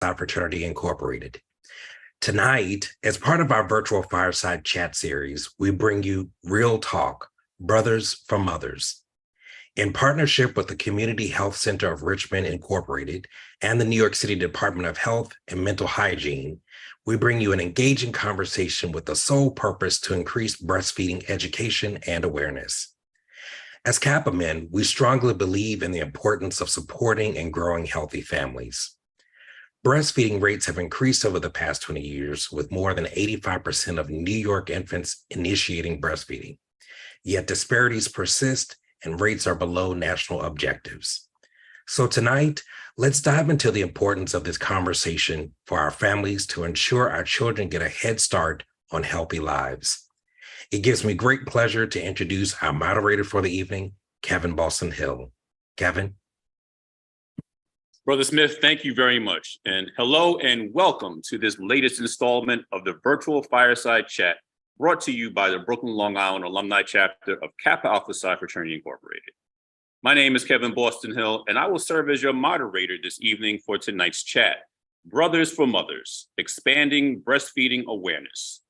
Fraternity Incorporated. Tonight, as part of our virtual fireside chat series, we bring you Real Talk, Brothers from Mothers. In partnership with the Community Health Center of Richmond Incorporated and the New York City Department of Health and Mental Hygiene, we bring you an engaging conversation with the sole purpose to increase breastfeeding education and awareness. As Kappa men, we strongly believe in the importance of supporting and growing healthy families. Breastfeeding rates have increased over the past 20 years, with more than 85% of New York infants initiating breastfeeding. Yet disparities persist and rates are below national objectives. So tonight, let's dive into the importance of this conversation for our families to ensure our children get a head start on healthy lives. It gives me great pleasure to introduce our moderator for the evening, Kevin Boston Hill. Kevin. Brother Smith, thank you very much. And hello and welcome to this latest installment of the virtual fireside chat brought to you by the Brooklyn, Long Island alumni chapter of Kappa Alpha Psi Fraternity Incorporated. My name is Kevin Boston Hill, and I will serve as your moderator this evening for tonight's chat, Brothers for Mothers, Expanding Breastfeeding Awareness.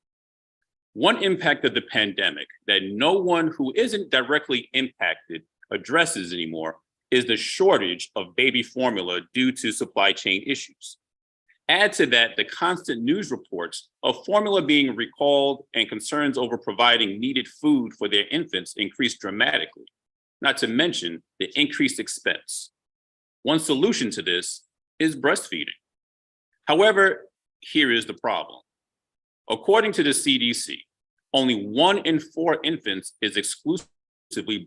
One impact of the pandemic that no one who isn't directly impacted addresses anymore is the shortage of baby formula due to supply chain issues. Add to that the constant news reports of formula being recalled and concerns over providing needed food for their infants increased dramatically, not to mention the increased expense. One solution to this is breastfeeding. However, here is the problem. According to the CDC, only 1 in 4 infants is exclusively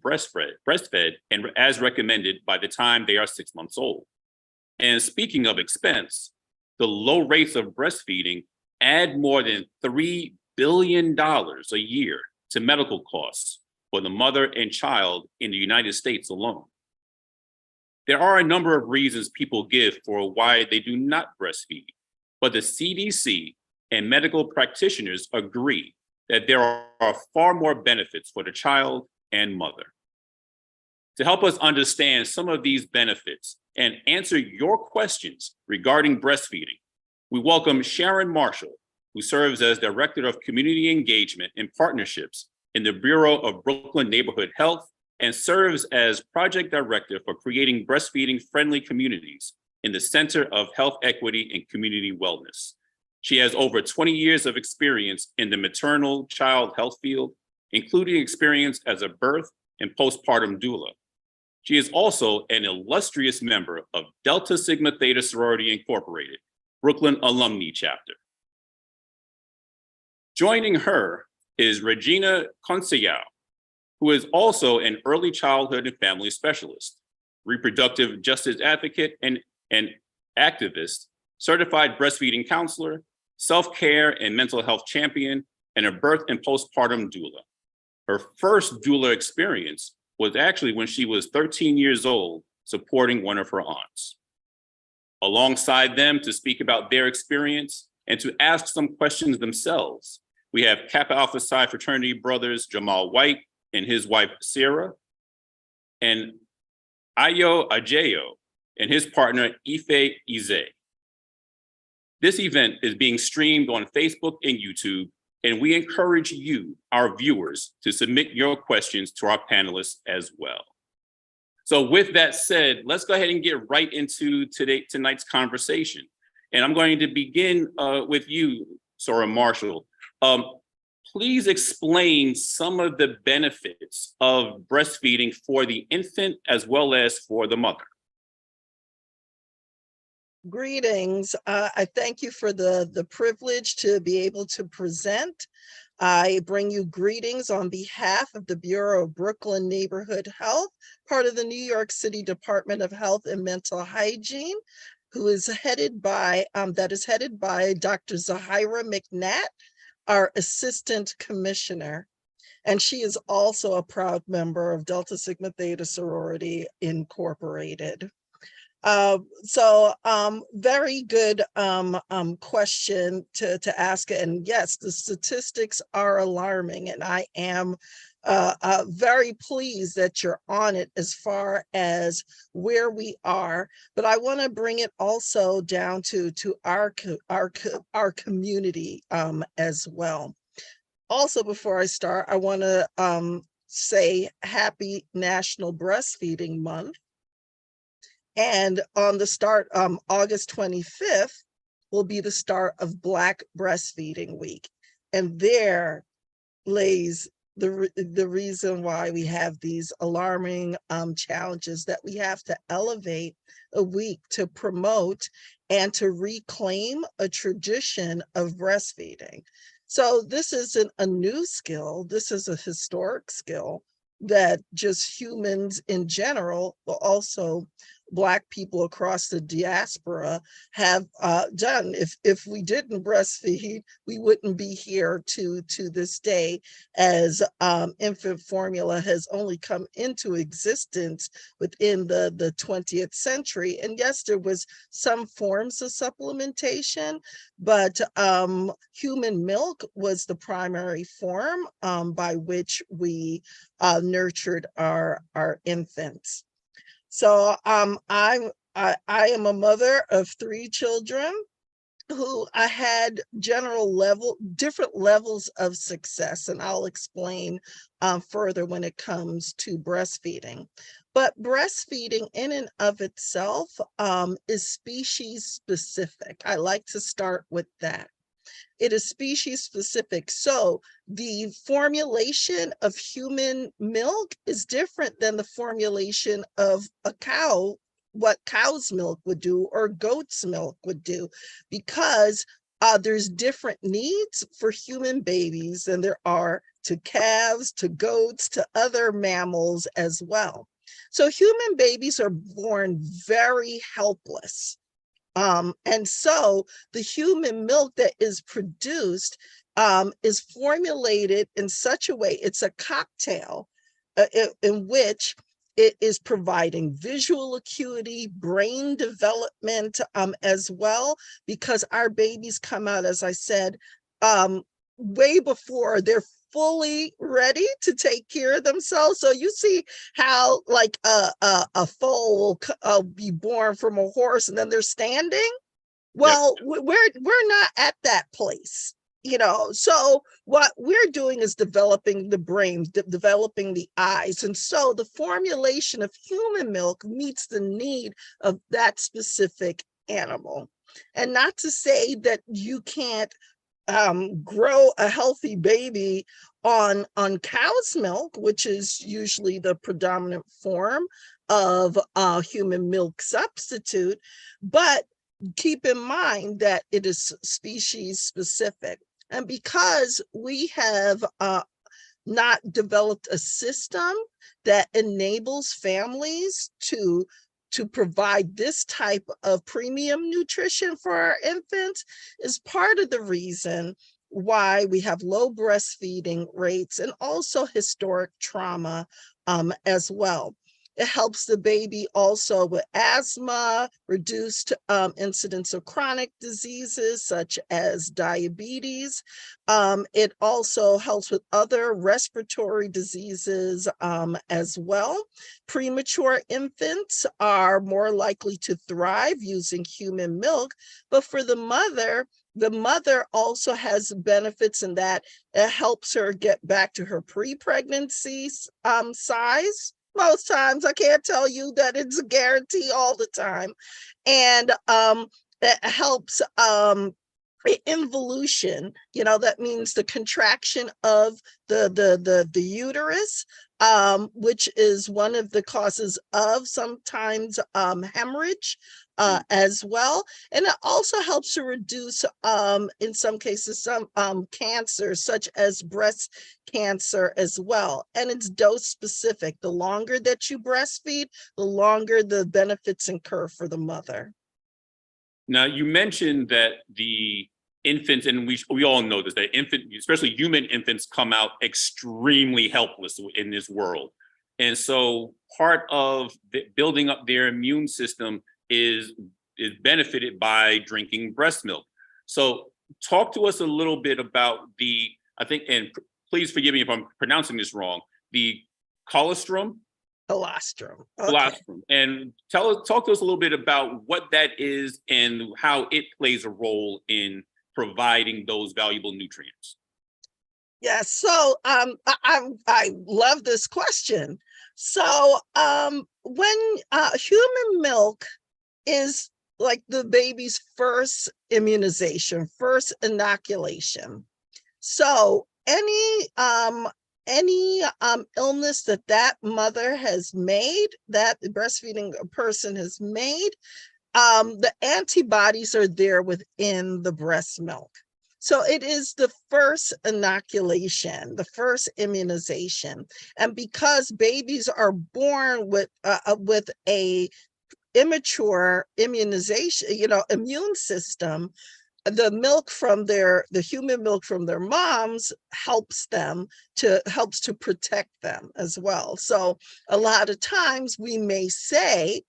breastfed and as recommended by the time they are 6 months old. And speaking of expense, the low rates of breastfeeding add more than $3 billion a year to medical costs for the mother and child in the United States alone. There are a number of reasons people give for why they do not breastfeed, but the CDC and medical practitioners agree that there are far more benefits for the child and mother. To help us understand some of these benefits and answer your questions regarding breastfeeding, we welcome Sharon Marshall, who serves as Director of Community Engagement and Partnerships in the Bureau of Brooklyn Neighborhood Health and serves as Project Director for creating breastfeeding-friendly communities in the Center of Health Equity and Community Wellness. She has over 20 years of experience in the maternal child health field, including experience as a birth and postpartum doula. She is also an illustrious member of Delta Sigma Theta Sorority Incorporated, Brooklyn Alumni Chapter. Joining her is Regina Conceiao, who is also an early childhood and family specialist, reproductive justice advocate and activist, certified breastfeeding counselor, self-care and mental health champion, and a birth and postpartum doula. Her first doula experience was actually when she was 13 years old, supporting one of her aunts. Alongside them to speak about their experience and to ask some questions themselves, we have Kappa Alpha Psi fraternity brothers Jamal White and his wife Sarah, and Ayo Ajayo and his partner Ife Ize. This event is being streamed on Facebook and YouTube, and we encourage you, our viewers, to submit your questions to our panelists as well. So with that said, let's go ahead and get right into tonight's conversation. And I'm going to begin with you, Sarah Marshall. Please explain some of the benefits of breastfeeding for the infant as well as for the mother. Greetings. I thank you for the privilege to be able to present. I bring you greetings on behalf of the Bureau of Brooklyn Neighborhood Health, part of the New York City Department of Health and Mental Hygiene, who is headed by Dr. Zahira McNatt, our Assistant Commissioner. And she is also a proud member of Delta Sigma Theta Sorority Incorporated. Very good question to ask. And yes, the statistics are alarming, and I am very pleased that you're on it as far as where we are, but I want to bring it also down to our community as well. Also, before I start, I want to say happy National Breastfeeding Month. And on the start, August 25th will be the start of Black Breastfeeding Week. And there lays the reason why we have these alarming challenges that we have to elevate a week to promote and to reclaim a tradition of breastfeeding. So this isn't a new skill. This is a historic skill that just humans in general, but also Black people across the diaspora have done. If we didn't breastfeed, we wouldn't be here to this day, as infant formula has only come into existence within the 20th century. And yes, there was some forms of supplementation, but human milk was the primary form by which we nurtured our infants. So I am a mother of 3 children who I had different levels of success, and I'll explain further when it comes to breastfeeding. But breastfeeding in and of itself is species specific. I like to start with that. It is species specific. So the formulation of human milk is different than the formulation of a cow, what cow's milk would do or goat's milk would do, because there's different needs for human babies than there are to calves, to goats, to other mammals as well. So human babies are born very helpless. And so the human milk that is produced is formulated in such a way, it's a cocktail in which it is providing visual acuity, brain development as well, because our babies come out, as I said, way before they're fully ready to take care of themselves. So you see how like a foal will be born from a horse and then they're standing. Well, yep. We're not at that place, you know. So what we're doing is developing the brain, developing the eyes. And so the formulation of human milk meets the need of that specific animal. And not to say that you can't grow a healthy baby on cow's milk, which is usually the predominant form of human milk substitute, but keep in mind that it is species specific. And because we have not developed a system that enables families to provide this type of premium nutrition for our infants, is part of the reason why we have low breastfeeding rates and also historic trauma as well. It helps the baby also with asthma, reduced incidence of chronic diseases such as diabetes. It also helps with other respiratory diseases as well. Premature infants are more likely to thrive using human milk, but for the mother also has benefits in that it helps her get back to her pre-pregnancy size. Most times, I can't tell you that it's a guarantee all the time. And it helps involution, you know, that means the contraction of the uterus, which is one of the causes of sometimes hemorrhage as well. And it also helps to reduce, in some cases, some cancer, such as breast cancer as well. And it's dose specific. The longer that you breastfeed, the longer the benefits incur for the mother. Now, you mentioned that the infants, and we all know this, that especially human infants, come out extremely helpless in this world. And so part of building up their immune system is benefited by drinking breast milk. So talk to us a little bit about I think, and please forgive me if I'm pronouncing this wrong, the colostrum. Colostrum. Okay. Colostrum. And talk to us a little bit about what that is and how it plays a role in providing those valuable nutrients. Yeah, so I love this question. So when human milk is like the baby's first immunization, first inoculation. So any illness that mother has made, that the breastfeeding person has made, the antibodies are there within the breast milk. So it is the first inoculation, the first immunization. And because babies are born with a immature immunization, immune system, the human milk from their moms helps to protect them as well. So a lot of times we may say,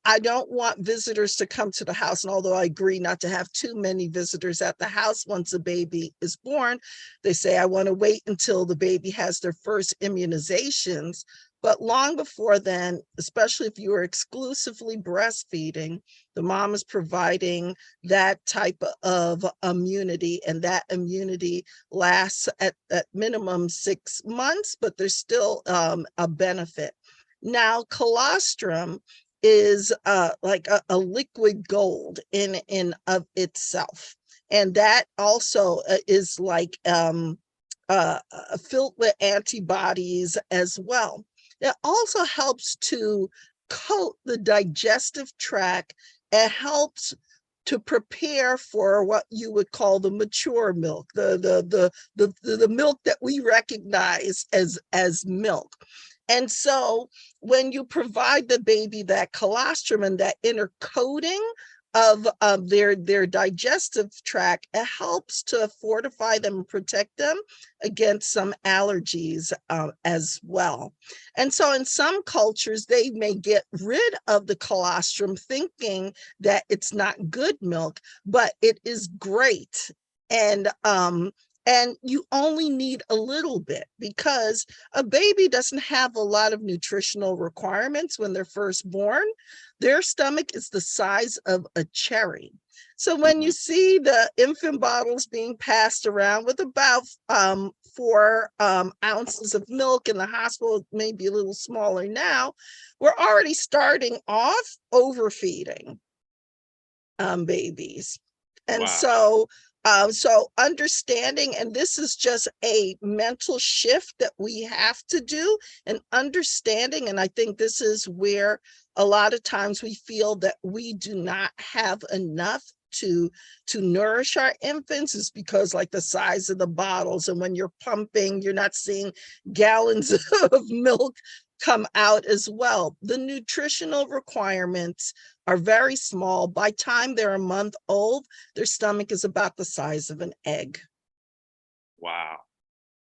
I don't want visitors to come to the house. And although I agree not to have too many visitors at the house once a baby is born, they say, I want to wait until the baby has their first immunizations. But long before then, especially if you are exclusively breastfeeding, the mom is providing that type of immunity, and that immunity lasts at minimum 6 months, but there's still a benefit. Now, colostrum is like a liquid gold in of itself, and that also is like filled with antibodies as well. It also helps to coat the digestive tract. It helps to prepare for what you would call the mature milk, the milk that we recognize as milk. And so when you provide the baby that colostrum and that inner coating of their digestive tract, it helps to fortify them and protect them against some allergies as well. And so in some cultures, they may get rid of the colostrum thinking that it's not good milk, but it is great. And you only need a little bit, because a baby doesn't have a lot of nutritional requirements when they're first born. Their stomach is the size of a cherry. So when you see the infant bottles being passed around with about 4 ounces of milk in the hospital, maybe a little smaller now, we're already starting off overfeeding babies. And Wow. so understanding, and this is just a mental shift that we have to do, and understanding, and I think this is where a lot of times we feel that we do not have enough to nourish our infants, is because like the size of the bottles, and when you're pumping, you're not seeing gallons of milk come out as well. The nutritional requirements are very small. By the time they're a month old, their stomach is about the size of an egg. Wow.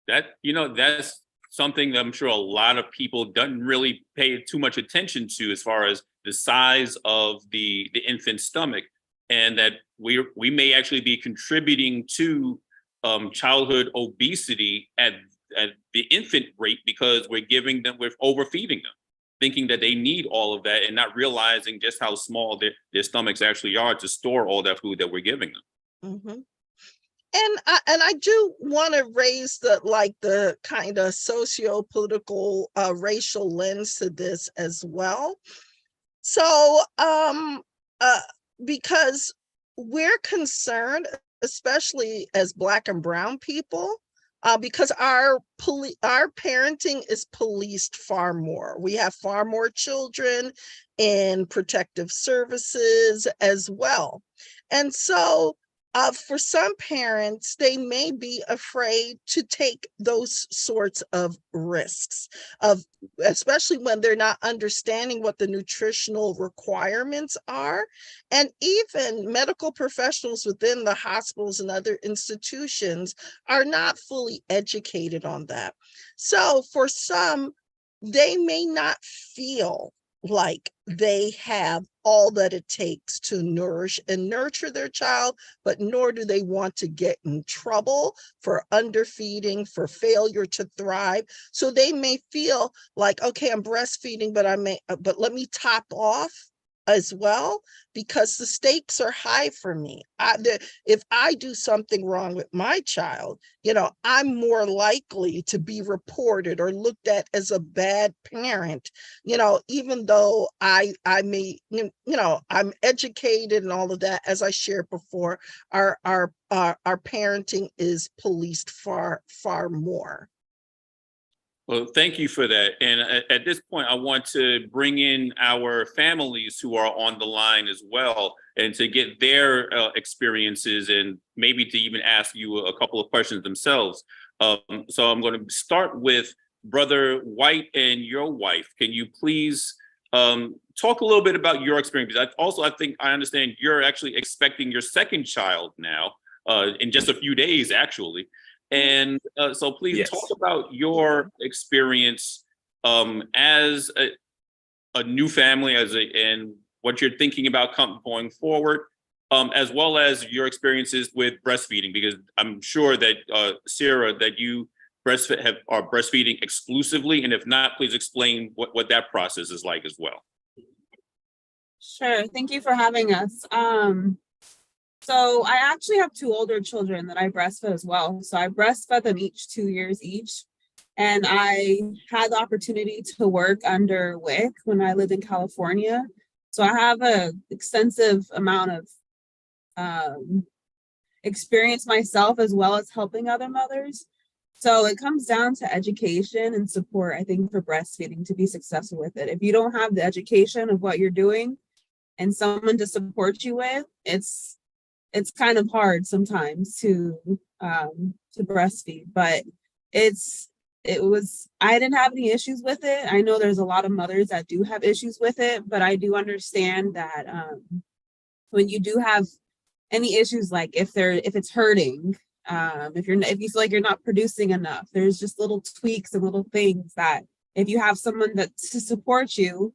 That's something that I'm sure a lot of people don't really pay too much attention to, as far as the size of the infant stomach, and that we may actually be contributing to childhood obesity at the infant rate, because we're overfeeding them, thinking that they need all of that, and not realizing just how small their stomachs actually are to store all that food that we're giving them. Mm-hmm. And I do want to raise the kind of socio-political racial lens to this as well. So because we're concerned, especially as Black and Brown people, because our parenting is policed far more. We have far more children in protective services as well. And so for some parents, they may be afraid to take those sorts of risks, especially when they're not understanding what the nutritional requirements are. And even medical professionals within the hospitals and other institutions are not fully educated on that. So for some, they may not feel like they have all that it takes to nourish and nurture their child, but nor do they want to get in trouble for underfeeding, for failure to thrive. So they may feel like, okay, I'm breastfeeding, but let me top off as well, because the stakes are high for me. If I do something wrong with my child, I'm more likely to be reported or looked at as a bad parent, even though I may, I'm educated and all of that. As I shared before, our parenting is policed far, far more. Well, thank you for that. And at this point, I want to bring in our families who are on the line as well, and to get their experiences, and maybe to even ask you a couple of questions themselves. So I'm going to start with Brother White and your wife. Can you please talk a little bit about your experience? I think I understand you're actually expecting your second child now in just a few days, actually. And so please Yes. talk about your experience as a new family, and what you're thinking about going forward, as well as your experiences with breastfeeding, because I'm sure that Sarah, that you are breastfeeding exclusively, and if not, please explain what that process is like as well. Sure. Thank you for having us. So I actually have two older children that I breastfed as well. So I breastfed them each 2 years each. And I had the opportunity to work under WIC when I lived in California. So I have an extensive amount of experience myself, as well as helping other mothers. So it comes down to education and support, I think, for breastfeeding to be successful with it. If you don't have the education of what you're doing and someone to support you with, it's kind of hard sometimes to breastfeed, but I didn't have any issues with it. I know there's a lot of mothers that do have issues with it, but I do understand that when you do have any issues, like if it's hurting, if you feel like you're not producing enough, there's just little tweaks and little things that if you have someone to support you,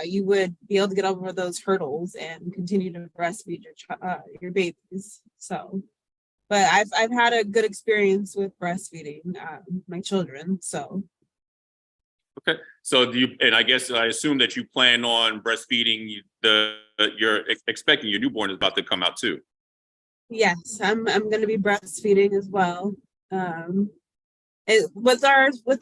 you would be able to get over those hurdles and continue to breastfeed your babies. So, but I've had a good experience with breastfeeding my children. So. Okay. So and I guess I assume that you plan on breastfeeding you're expecting your newborn is about to come out too. Yes, I'm going to be breastfeeding as well. With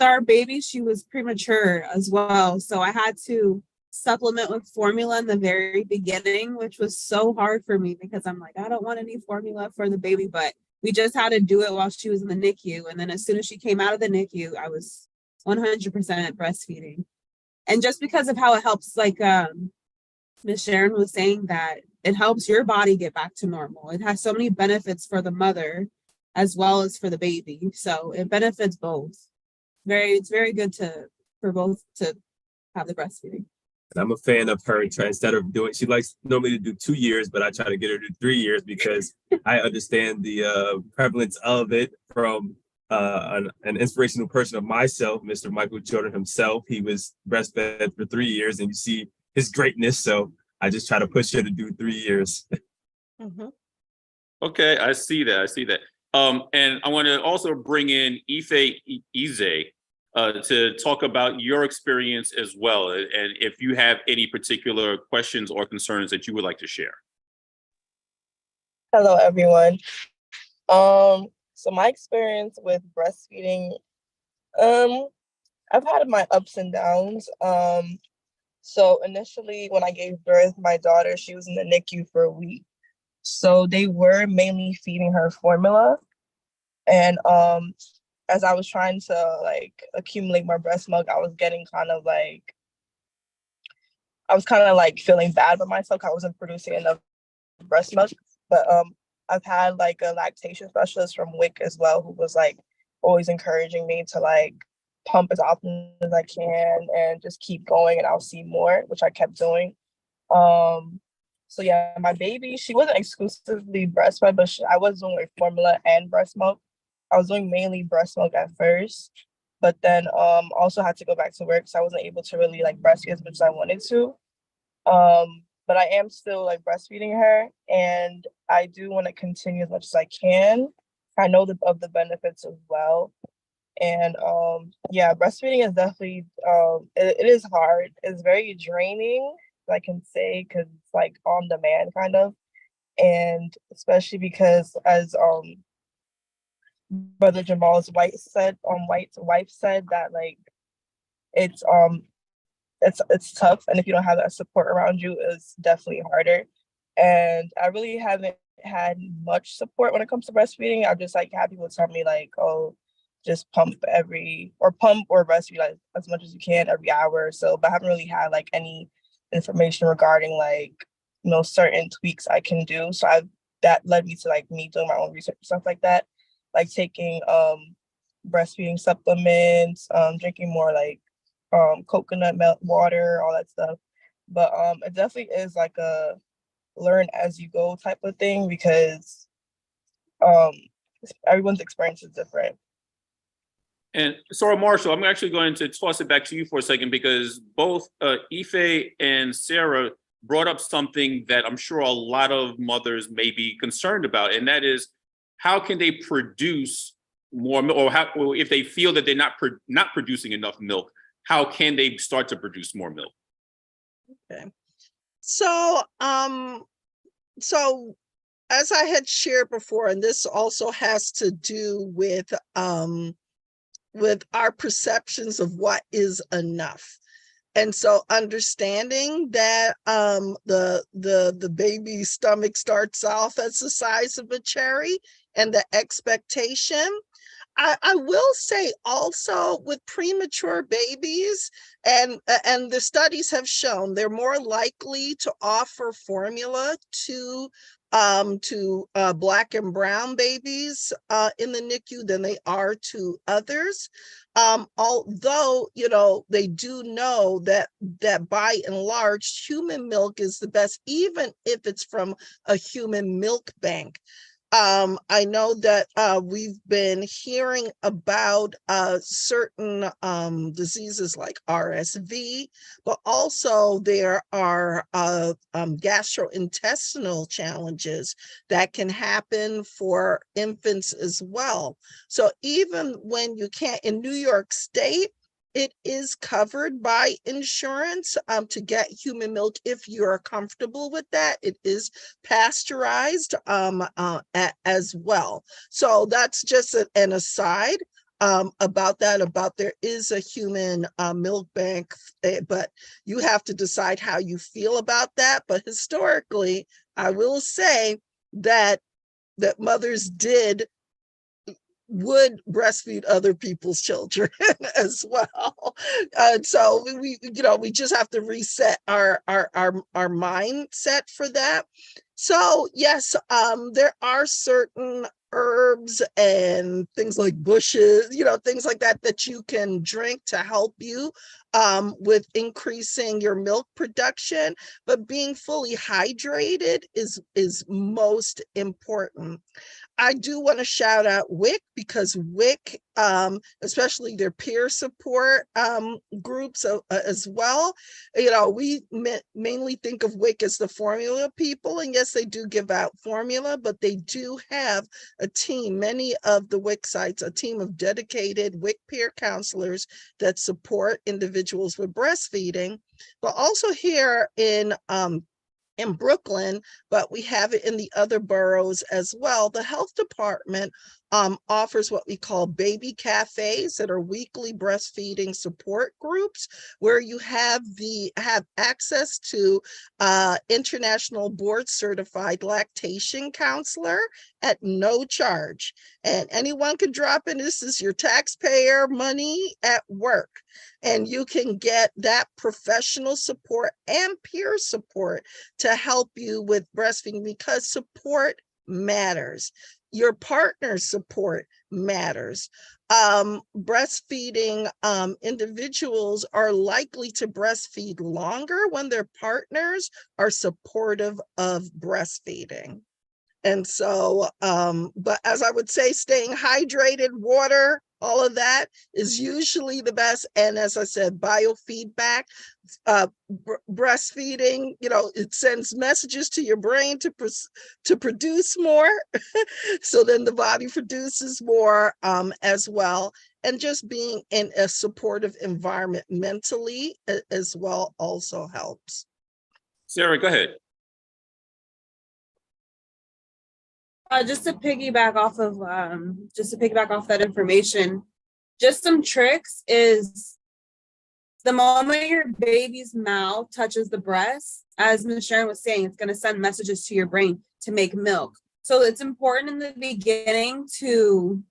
our baby, she was premature as well, so I had to supplement with formula in the very beginning, which was so hard for me because I'm like, I don't want any formula for the baby, but we just had to do it while she was in the NICU. And then as soon as she came out of the NICU, I was 100% breastfeeding. And just because of how it helps, like Ms. Sharon was saying, that it helps your body get back to normal. It has so many benefits for the mother as well as for the baby. So it benefits both. It's very good for both to have the breastfeeding. And I'm a fan of her instead of she likes normally to do 2 years, but I try to get her to do 3 years because I understand the prevalence of it from an inspirational person of myself, Mr. Michael Jordan himself. He was breastfed for 3 years, and you see his greatness. So I just try to push her to do 3 years. Mm-hmm. Okay, I see that. And I want to also bring in Ife Ize to talk about your experience as well, and if you have any particular questions or concerns that you would like to share. Hello, everyone. So my experience with breastfeeding, I've had my ups and downs. So initially, when I gave birth, my daughter, she was in the NICU for a week. So they were mainly feeding her formula. And as I was trying to accumulate my breast milk, I was getting kind of feeling bad about myself. I wasn't producing enough breast milk. But I've had a lactation specialist from WIC as well, who was always encouraging me to pump as often as I can and just keep going, and I'll see more, which I kept doing. So yeah, my baby, she wasn't exclusively breastfed, but I was doing formula and breast milk. I was doing mainly breast milk at first. but then also had to go back to work, so I wasn't able to really like breastfeed as much as I wanted to. But I am still like breastfeeding her, and I do want to continue as much as I can. I know of the benefits as well. And yeah, breastfeeding is definitely it is hard. It's very draining, I can say, because it's like on demand kind of. And especially because as Brother Jamal's White's wife said that like it's it's tough, and if you don't have that support around you, it's definitely harder. And I really haven't had much support when it comes to breastfeeding. I've just like had people tell me like, oh, just pump or breastfeed like as much as you can every hour or so, but I haven't really had like any information regarding like, you know, certain tweaks I can do. So that led me to like me doing my own research and stuff like that, like taking breastfeeding supplements, drinking more like coconut milk water, all that stuff. But it definitely is like a learn as you go type of thing, because everyone's experience is different. And Sarah Marshall, I'm actually going to toss it back to you for a second, because both Ife and Sarah brought up something that I'm sure a lot of mothers may be concerned about, and that is how can they produce more milk, or if they feel that they're not producing enough milk, how can they start to produce more milk? Okay. So, so as I had shared before, and this also has to do with our perceptions of what is enough. And so understanding that the baby's stomach starts off as the size of a cherry, and the expectation, I will say also with premature babies, and the studies have shown they're more likely to offer formula to Black and brown babies in the NICU than they are to others. Although, you know, they do know that by and large, human milk is the best, even if it's from a human milk bank. I know that we've been hearing about certain diseases like RSV, but also there are gastrointestinal challenges that can happen for infants as well. So even when you can't, in New York State, it is covered by insurance to get human milk if you're comfortable with that. It is pasteurized as well. So that's just an aside about that, there is a human milk bank, but you have to decide how you feel about that. But historically, I will say that mothers would breastfeed other people's children as well. So we just have to reset our mindset for that. So yes, there are certain herbs and things like bushes, things like that you can drink to help you with increasing your milk production, but being fully hydrated is most important. I do want to shout out WIC, because WIC, especially their peer support groups as well. We mainly think of WIC as the formula people, and yes, they do give out formula, but they do have a team, many of the WIC sites, a team of dedicated WIC peer counselors that support individuals with breastfeeding, but also here in Brooklyn, but we have it in the other boroughs as well. The health department offers what we call baby cafes that are weekly breastfeeding support groups, where you have access to international board certified lactation counselor at no charge. And anyone can drop in. This is your taxpayer money at work. And you can get that professional support and peer support to help you with breastfeeding, because support matters. Your partner's support matters. Breastfeeding individuals are likely to breastfeed longer when their partners are supportive of breastfeeding. And so, but as I would say, staying hydrated, water, all of that is usually the best. And as I said, biofeedback, breastfeeding, it sends messages to your brain to produce more. So then the body produces more as well. And just being in a supportive environment mentally as well also helps. Sarah, go ahead. Just to piggyback off that information, just some tricks is the moment your baby's mouth touches the breast, as Ms. Sharon was saying, it's going to send messages to your brain to make milk. So it's important in the beginning to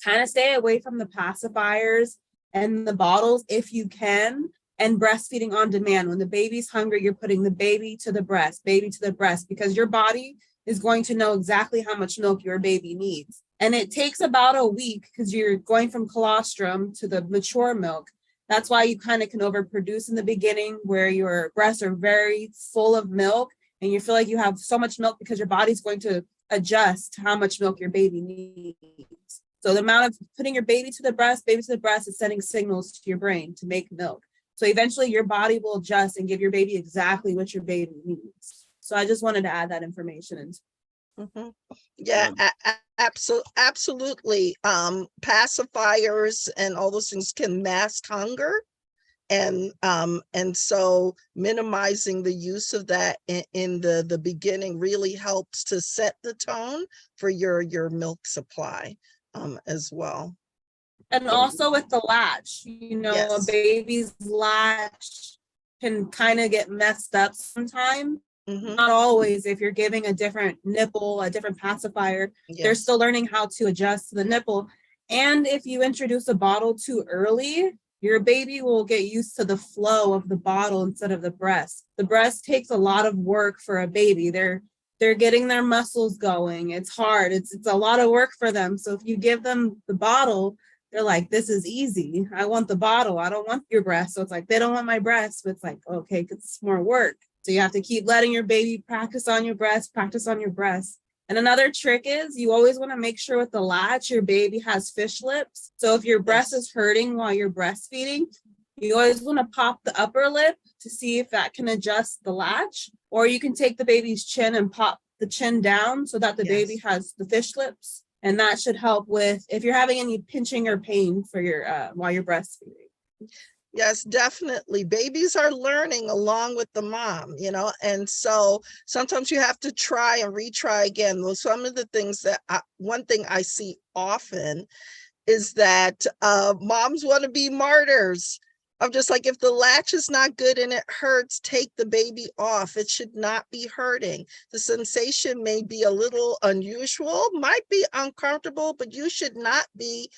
kind of stay away from the pacifiers and the bottles if you can, and breastfeeding on demand. When the baby's hungry, you're putting the baby to the breast, because your body is going to know exactly how much milk your baby needs. And it takes about a week because you're going from colostrum to the mature milk. That's why you kind of can overproduce in the beginning where your breasts are very full of milk and you feel like you have so much milk because your body's going to adjust how much milk your baby needs. So the amount of putting your baby to the breast is sending signals to your brain to make milk. So eventually your body will adjust and give your baby exactly what your baby needs. So I just wanted to add that information in. Mm-hmm. Yeah, absolutely. Pacifiers and all those things can mask hunger. And so minimizing the use of that in the beginning really helps to set the tone for your milk supply as well. And also with the latch, yes. A baby's latch can kind of get messed up sometimes. Mm-hmm. Not always. If you're giving a different nipple, a different pacifier, yes. They're still learning how to adjust the nipple. And if you introduce a bottle too early, your baby will get used to the flow of the bottle instead of the breast. The breast takes a lot of work for a baby. They're getting their muscles going. It's hard. It's a lot of work for them. So if you give them the bottle, they're like, this is easy. I want the bottle. I don't want your breast. So it's like, they don't want my breast, but it's like, okay, because it's more work. So you have to keep letting your baby practice on your breast. And another trick is you always want to make sure with the latch, your baby has fish lips. So if your breast is hurting while you're breastfeeding, you always want to pop the upper lip to see if that can adjust the latch. Or you can take the baby's chin and pop the chin down so that the baby has the fish lips. And that should help with if you're having any pinching or pain for your while you're breastfeeding. Yes, definitely. Babies are learning along with the mom, and so sometimes you have to try and retry again. Well, some of the things that one thing I see often is that moms want to be martyrs. I'm just like, if the latch is not good and it hurts, take the baby off. It should not be hurting. The sensation may be a little unusual, might be uncomfortable, but you should not be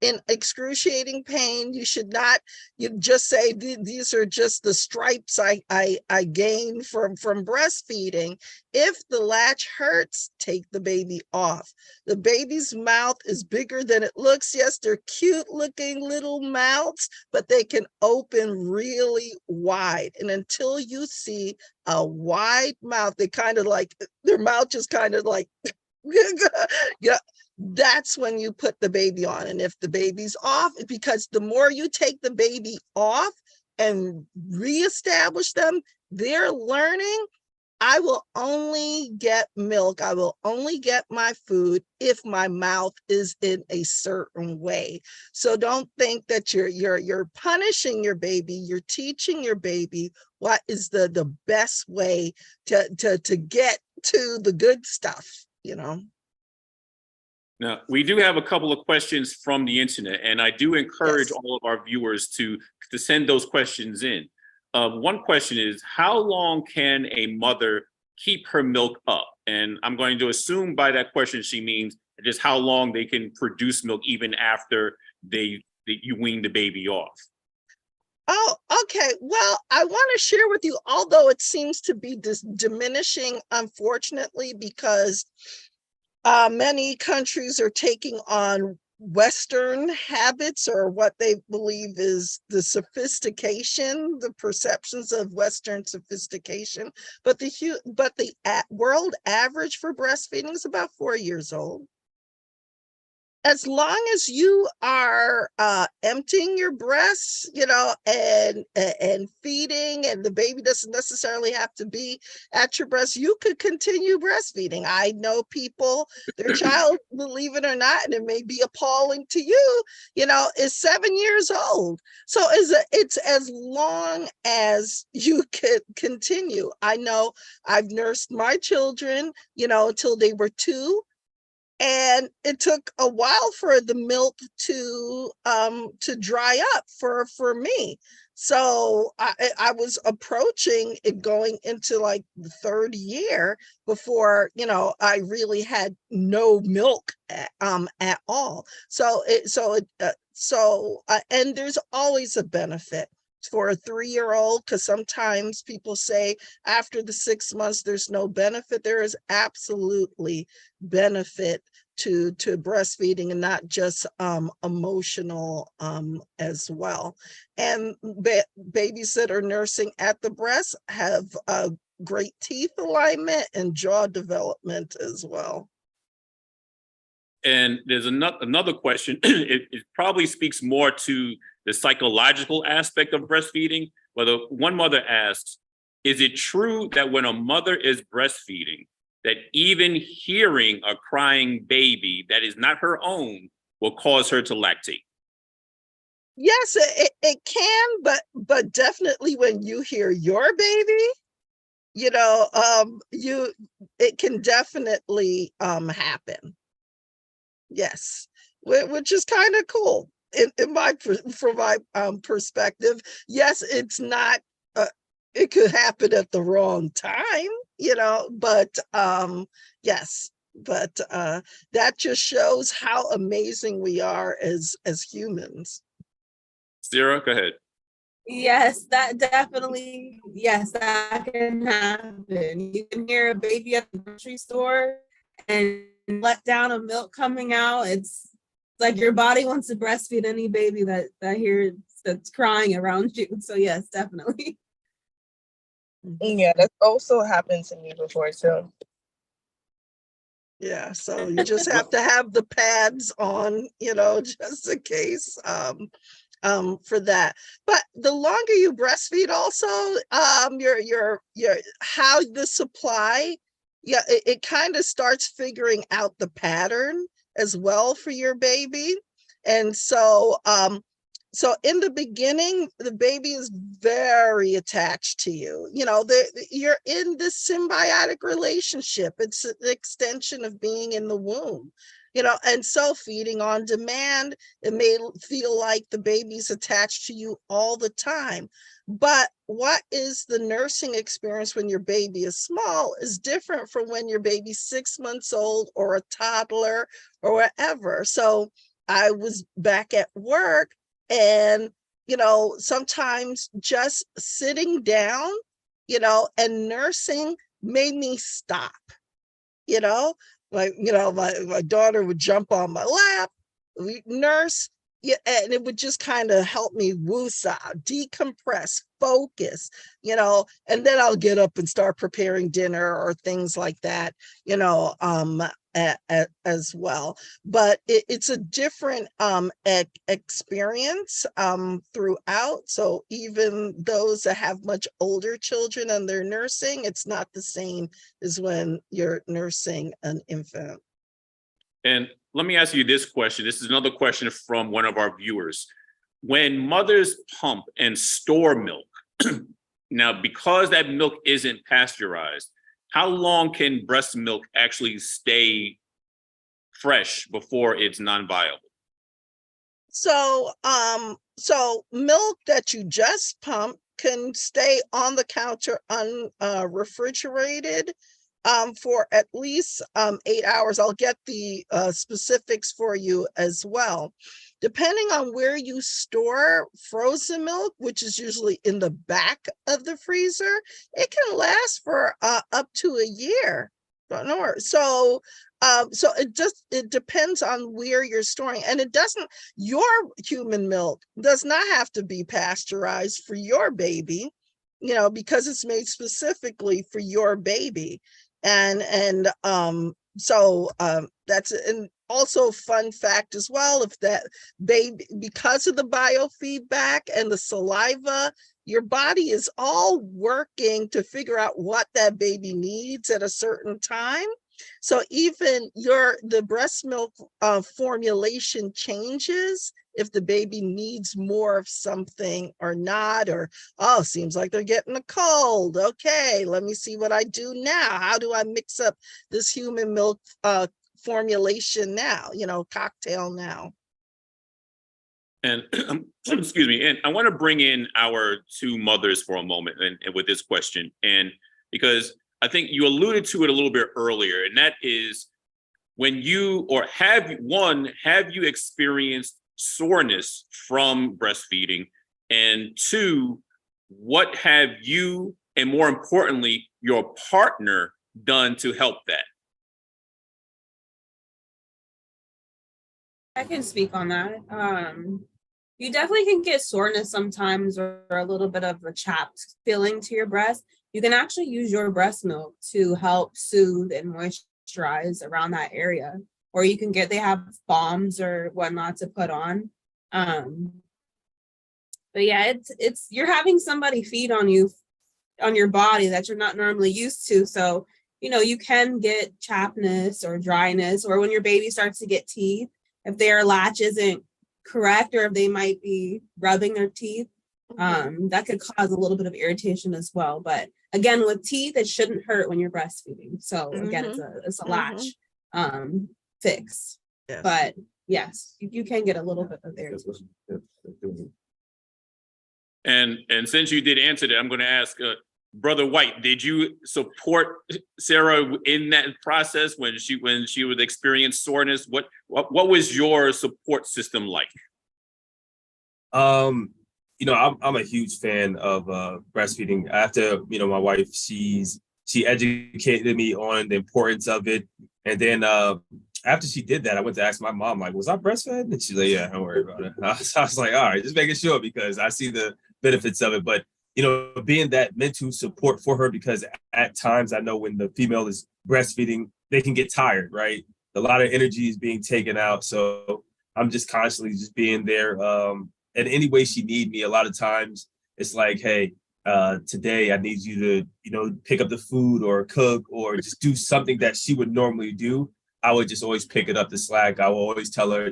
in excruciating pain. You should not, you just say these are just the stripes I gained from breastfeeding. If the latch hurts, take the baby off. The baby's mouth is bigger than it looks. Yes, they're cute looking little mouths, but they can open really wide. And until you see a wide mouth, they kind of like, their mouth just kind of like, yeah. That's when you put the baby on. And if the baby's off, because the more you take the baby off and reestablish them, they're learning, I will only get milk. I will only get my food if my mouth is in a certain way. So don't think that you're punishing your baby. You're teaching your baby what is the best way to get to the good stuff, Now, we do have a couple of questions from the internet, and I do encourage all of our viewers to send those questions in. One question is, how long can a mother keep her milk up? And I'm going to assume by that question she means just how long they can produce milk even after you wean the baby off. Oh, okay. Well, I want to share with you, although it seems to be diminishing, unfortunately, because many countries are taking on Western habits, or what they believe is the sophistication, the perceptions of Western sophistication. But the world average for breastfeeding is about 4 years old. as long as you are emptying your breasts, and feeding, and the baby doesn't necessarily have to be at your breast, you could continue breastfeeding. I know people, their child, believe it or not, and it may be appalling to you, is 7 years old. So it's as long as you could continue. I know I've nursed my children, until they were 2. And it took a while for the milk to dry up for me. So I was approaching it, going into like the 3rd year before, I really had no milk at all. And there's always a benefit for a 3-year-old, because sometimes people say after the 6 months there's no benefit. There is absolutely benefit to breastfeeding, and not just emotional as well. And babies that are nursing at the breast have great teeth alignment and jaw development as well. And there's another question. It probably speaks more to the psychological aspect of breastfeeding. Whether one mother asks, is it true that when a mother is breastfeeding, that even hearing a crying baby that is not her own will cause her to lactate? Yes, it can, but definitely when you hear your baby, it can definitely happen. Yes, which is kind of cool from my perspective. Yes, it's not. It could happen at the wrong time, but yes, but that just shows how amazing we are as humans. Sarah, go ahead. Yes, that definitely, yes, that can happen. You can hear a baby at the grocery store and let down a milk coming out. It's like your body wants to breastfeed any baby that hears that's crying around you. So yes, definitely. Yeah, that's also happened to me before too. Yeah, so you just have to have the pads on, just in case for that. But the longer you breastfeed also, your how the supply, it kind of starts figuring out the pattern as well for your baby. And so in the beginning, the baby is very attached to you. You're in this symbiotic relationship. It's an extension of being in the womb, and so feeding on demand, it may feel like the baby's attached to you all the time. But what is the nursing experience when your baby is small is different from when your baby's 6 months old or a toddler or whatever. So I was back at work, and, sometimes just sitting down, and nursing made me stop, my daughter would jump on my lap, we nurse, and it would just kind of help me woosah, decompress, focus, and then I'll get up and start preparing dinner or things like that, as well. But it's a different experience throughout. So even those that have much older children and they're nursing, it's not the same as when you're nursing an infant. And let me ask you this question. This is another question from one of our viewers. When mothers pump and store milk, now because that milk isn't pasteurized, how long can breast milk actually stay fresh before it's non-viable? So milk that you just pump can stay on the counter unrefrigerated for at least 8 hours. I'll get the specifics for you as well. Depending on where you store frozen milk, which is usually in the back of the freezer, it can last for up to a year. So it depends on where you're storing, and your human milk does not have to be pasteurized for your baby, because it's made specifically for your baby. And That's and also fun fact as well. If that baby, because of the biofeedback and the saliva, your body is all working to figure out what that baby needs at a certain time. So even the breast milk formulation changes if the baby needs more of something or not, or, oh, seems like they're getting a cold. Okay, let me see what I do now. How do I mix up this human milk formulation now, cocktail now? And excuse me, and I want to bring in our two mothers for a moment and with this question, and because I think you alluded to it a little bit earlier, and that is when you, or have you experienced soreness from breastfeeding? And two, what have you, and more importantly, your partner done to help that? I can speak on that. You definitely can get soreness sometimes, or a little bit of a chapped feeling to your breast. You can actually use your breast milk to help soothe and moisturize around that area. Or you can they have balms or whatnot to put on. But yeah, it's you're having somebody feed on you, on your body, that you're not normally used to. So, you can get chappedness or dryness, or when your baby starts to get teeth, if their latch isn't correct, or if they might be rubbing their teeth, that could cause a little bit of irritation as well. But again, with teeth, it shouldn't hurt when you're breastfeeding. So again, it's a latch fix. Yes. But yes, you can get a little bit of irritation. And since you did answer that, I'm going to ask Brother White, did you support Sarah in that process when she would experience soreness? What was your support system like? I'm a huge fan of breastfeeding. After my wife, she educated me on the importance of it, and then after she did that, I went to ask my mom, like, was I breastfed? And she's like, yeah, don't worry about it. I was like, all right, just making sure, because I see the benefits of it. But being that mental support for her, because at times I know when the female is breastfeeding, they can get tired, right? A lot of energy is being taken out. So I'm just constantly just being there. In any way she need me, a lot of times it's like, hey, today I need you to, pick up the food or cook or just do something that she would normally do. I would just always pick it up the slack. I will always tell her,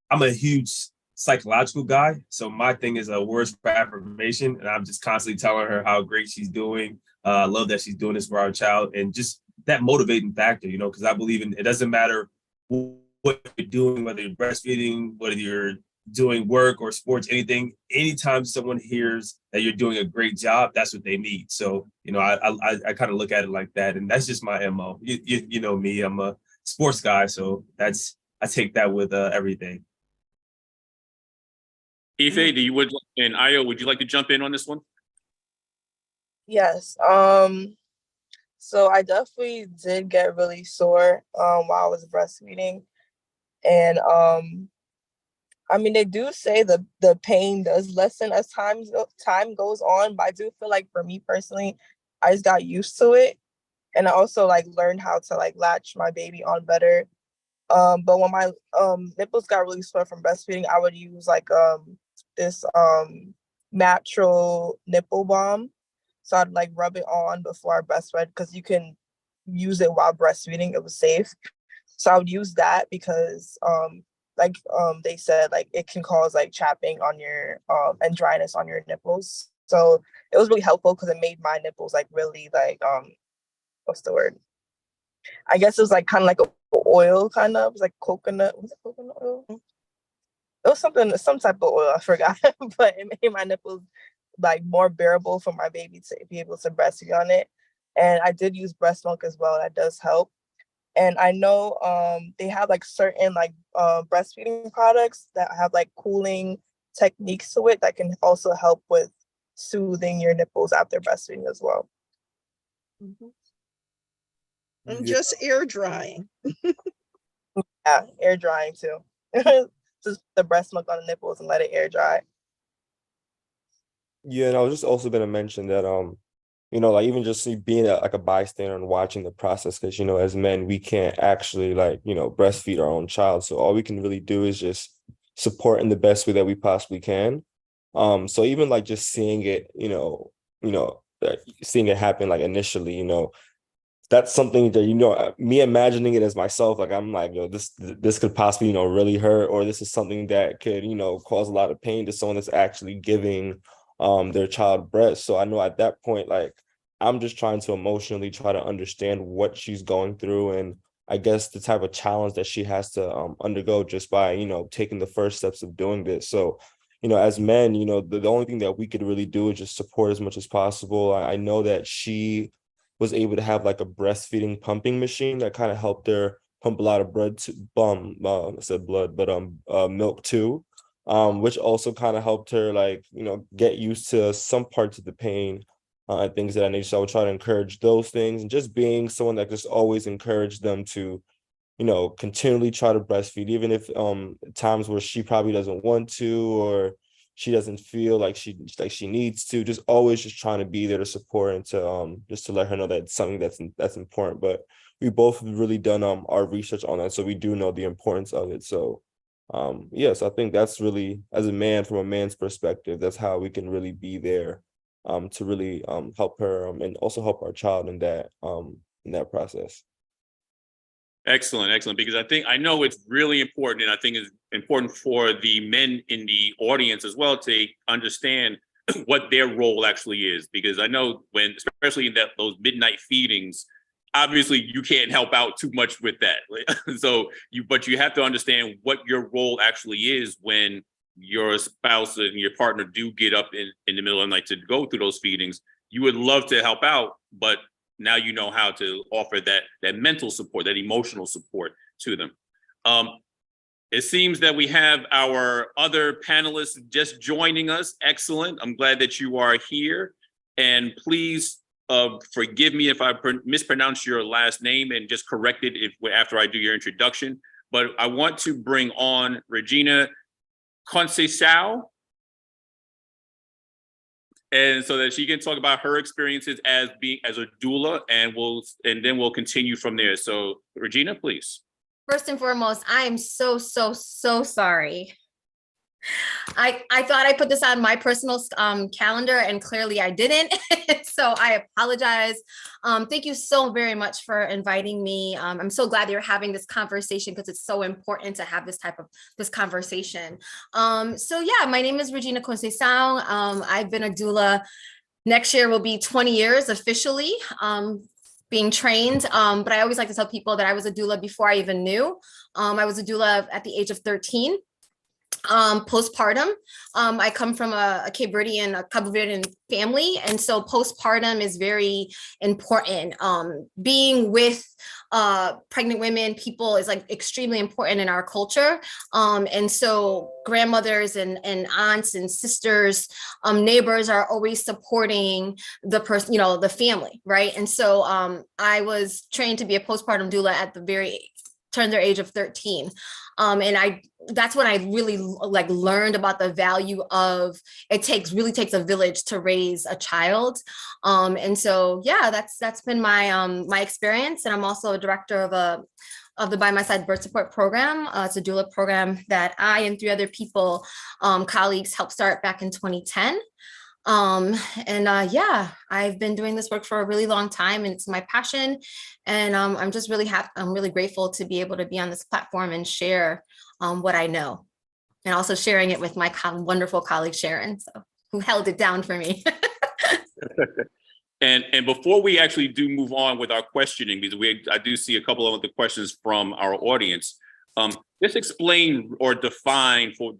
I'm a huge psychological guy. So my thing is words for affirmation. And I'm just constantly telling her how great she's doing. I love that she's doing this for our child. And just that motivating factor, because I believe it doesn't matter what you're doing, whether you're breastfeeding, whether you're doing work or sports, anytime someone hears that you're doing a great job, that's what they need. So, I kind of look at it like that. And that's just my MO. You know me, I'm a sports guy. So I take that with everything. Ife, and Ayo, would you like to jump in on this one? Yes. So I definitely did get really sore while I was breastfeeding. And they do say the pain does lessen as time goes on, but I do feel like for me personally, I just got used to it. And I also learned how to latch my baby on better. But when my nipples got really sore from breastfeeding, I would use this natural nipple balm. So I'd rub it on before I breastfed, because you can use it while breastfeeding. It was safe. So I would use that because they said it can cause chapping on your and dryness on your nipples. So it was really helpful because it made my nipples really what's the word? I guess it was kind of like a oil, kind of. It was coconut. Was it coconut oil? It was some type of oil, I forgot. But it made my nipples more bearable for my baby to be able to breastfeed on it. And I did use breast milk as well. That does help. And I know they have certain breastfeeding products that have cooling techniques to it that can also help with soothing your nipples after breastfeeding as well. And just air drying. Yeah, air drying too. Just the breast milk on the nipples and let it air dry. Yeah, and I was just also going to mention that like even just being like a bystander and watching the process, because, as men, we can't actually breastfeed our own child. So all we can really do is just support in the best way that we possibly can. So even like just seeing it, seeing it happen like initially, that's something that, me imagining it as myself, like I'm like, this could possibly, really hurt, or this is something that could, cause a lot of pain to someone that's actually giving their child breast. So I know at that point, like, I'm just trying to emotionally try to understand what she's going through, and I guess the type of challenge that she has to undergo just by, taking the first steps of doing this. So, as men, the only thing that we could really do is just support as much as possible. I know that she was able to have like a breastfeeding pumping machine that kind of helped her pump a lot of I said blood, but milk too, which also kind of helped her like, get used to some parts of the pain and things that I need. So I would try to encourage those things, and just being someone that just always encouraged them to, continually try to breastfeed, even if times where she probably doesn't want to, or she doesn't feel like she needs to, just always just trying to be there to support and to just to let her know that it's something that's important. But we both have really done our research on that, so we do know the importance of it. So yes, I think that's really, as a man, from a man's perspective, that's how we can really be there to really help her and also help our child in that process. Excellent, excellent. Because I know it's really important, and I think it's important for the men in the audience as well to understand what their role actually is. Because I know especially in those midnight feedings, obviously you can't help out too much with that. But you have to understand what your role actually is when your spouse and your partner do get up in the middle of the night to go through those feedings. You would love to help out, but now you know how to offer that mental support, that emotional support to them. It seems that we have our other panelists just joining us. Excellent. I'm glad that you are here. And please forgive me if I mispronounce your last name, and just correct it after I do your introduction. But I want to bring on Regina Conceição, and so that she can talk about her experiences as a doula, and then we'll continue from there. So Regina, please. First and foremost, I am so sorry. I thought I put this on my personal calendar, and clearly I didn't. So I apologize. Thank you so very much for inviting me. I'm so glad you're having this conversation, because it's so important to have this conversation. So yeah, my name is Regina Conceição. I've been a doula. Next year will be 20 years officially being trained. But I always like to tell people that I was a doula before I even knew. I was a doula at the age of 13. Postpartum. I come from a Cape Verdean family, and so postpartum is very important. Being with pregnant women, people, is like extremely important in our culture. And so grandmothers and aunts and sisters, neighbors are always supporting the person, the family, right? And so I was trained to be a postpartum doula at the turned their age of 13. And that's when I really learned about the value of really takes a village to raise a child. And so, yeah, that's been my experience. And I'm also a director of the By My Side Birth Support Program. It's a doula program that I and 3 other people, colleagues, helped start back in 2010. Yeah, I've been doing this work for a really long time, and it's my passion. And I'm just really happy. I'm really grateful to be able to be on this platform and share what I know, and also sharing it with my wonderful colleague Sharon, who held it down for me. And before we actually do move on with our questioning, because I do see a couple of the questions from our audience, just explain or define for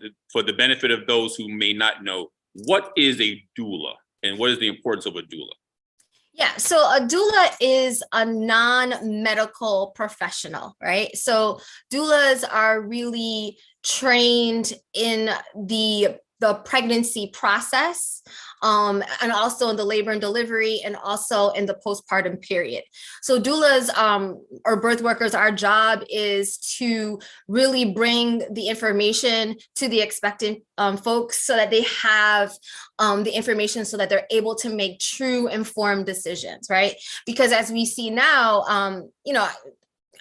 the benefit of those who may not know, what is a doula and what is the importance of a doula? Yeah, so a doula is a non-medical professional, right? So doulas are really trained in the the pregnancy process, and also in the labor and delivery, and also in the postpartum period. So doulas or birth workers, our job is to really bring the information to the expectant folks so that they have the information so that they're able to make true informed decisions, right? Because as we see now, you know,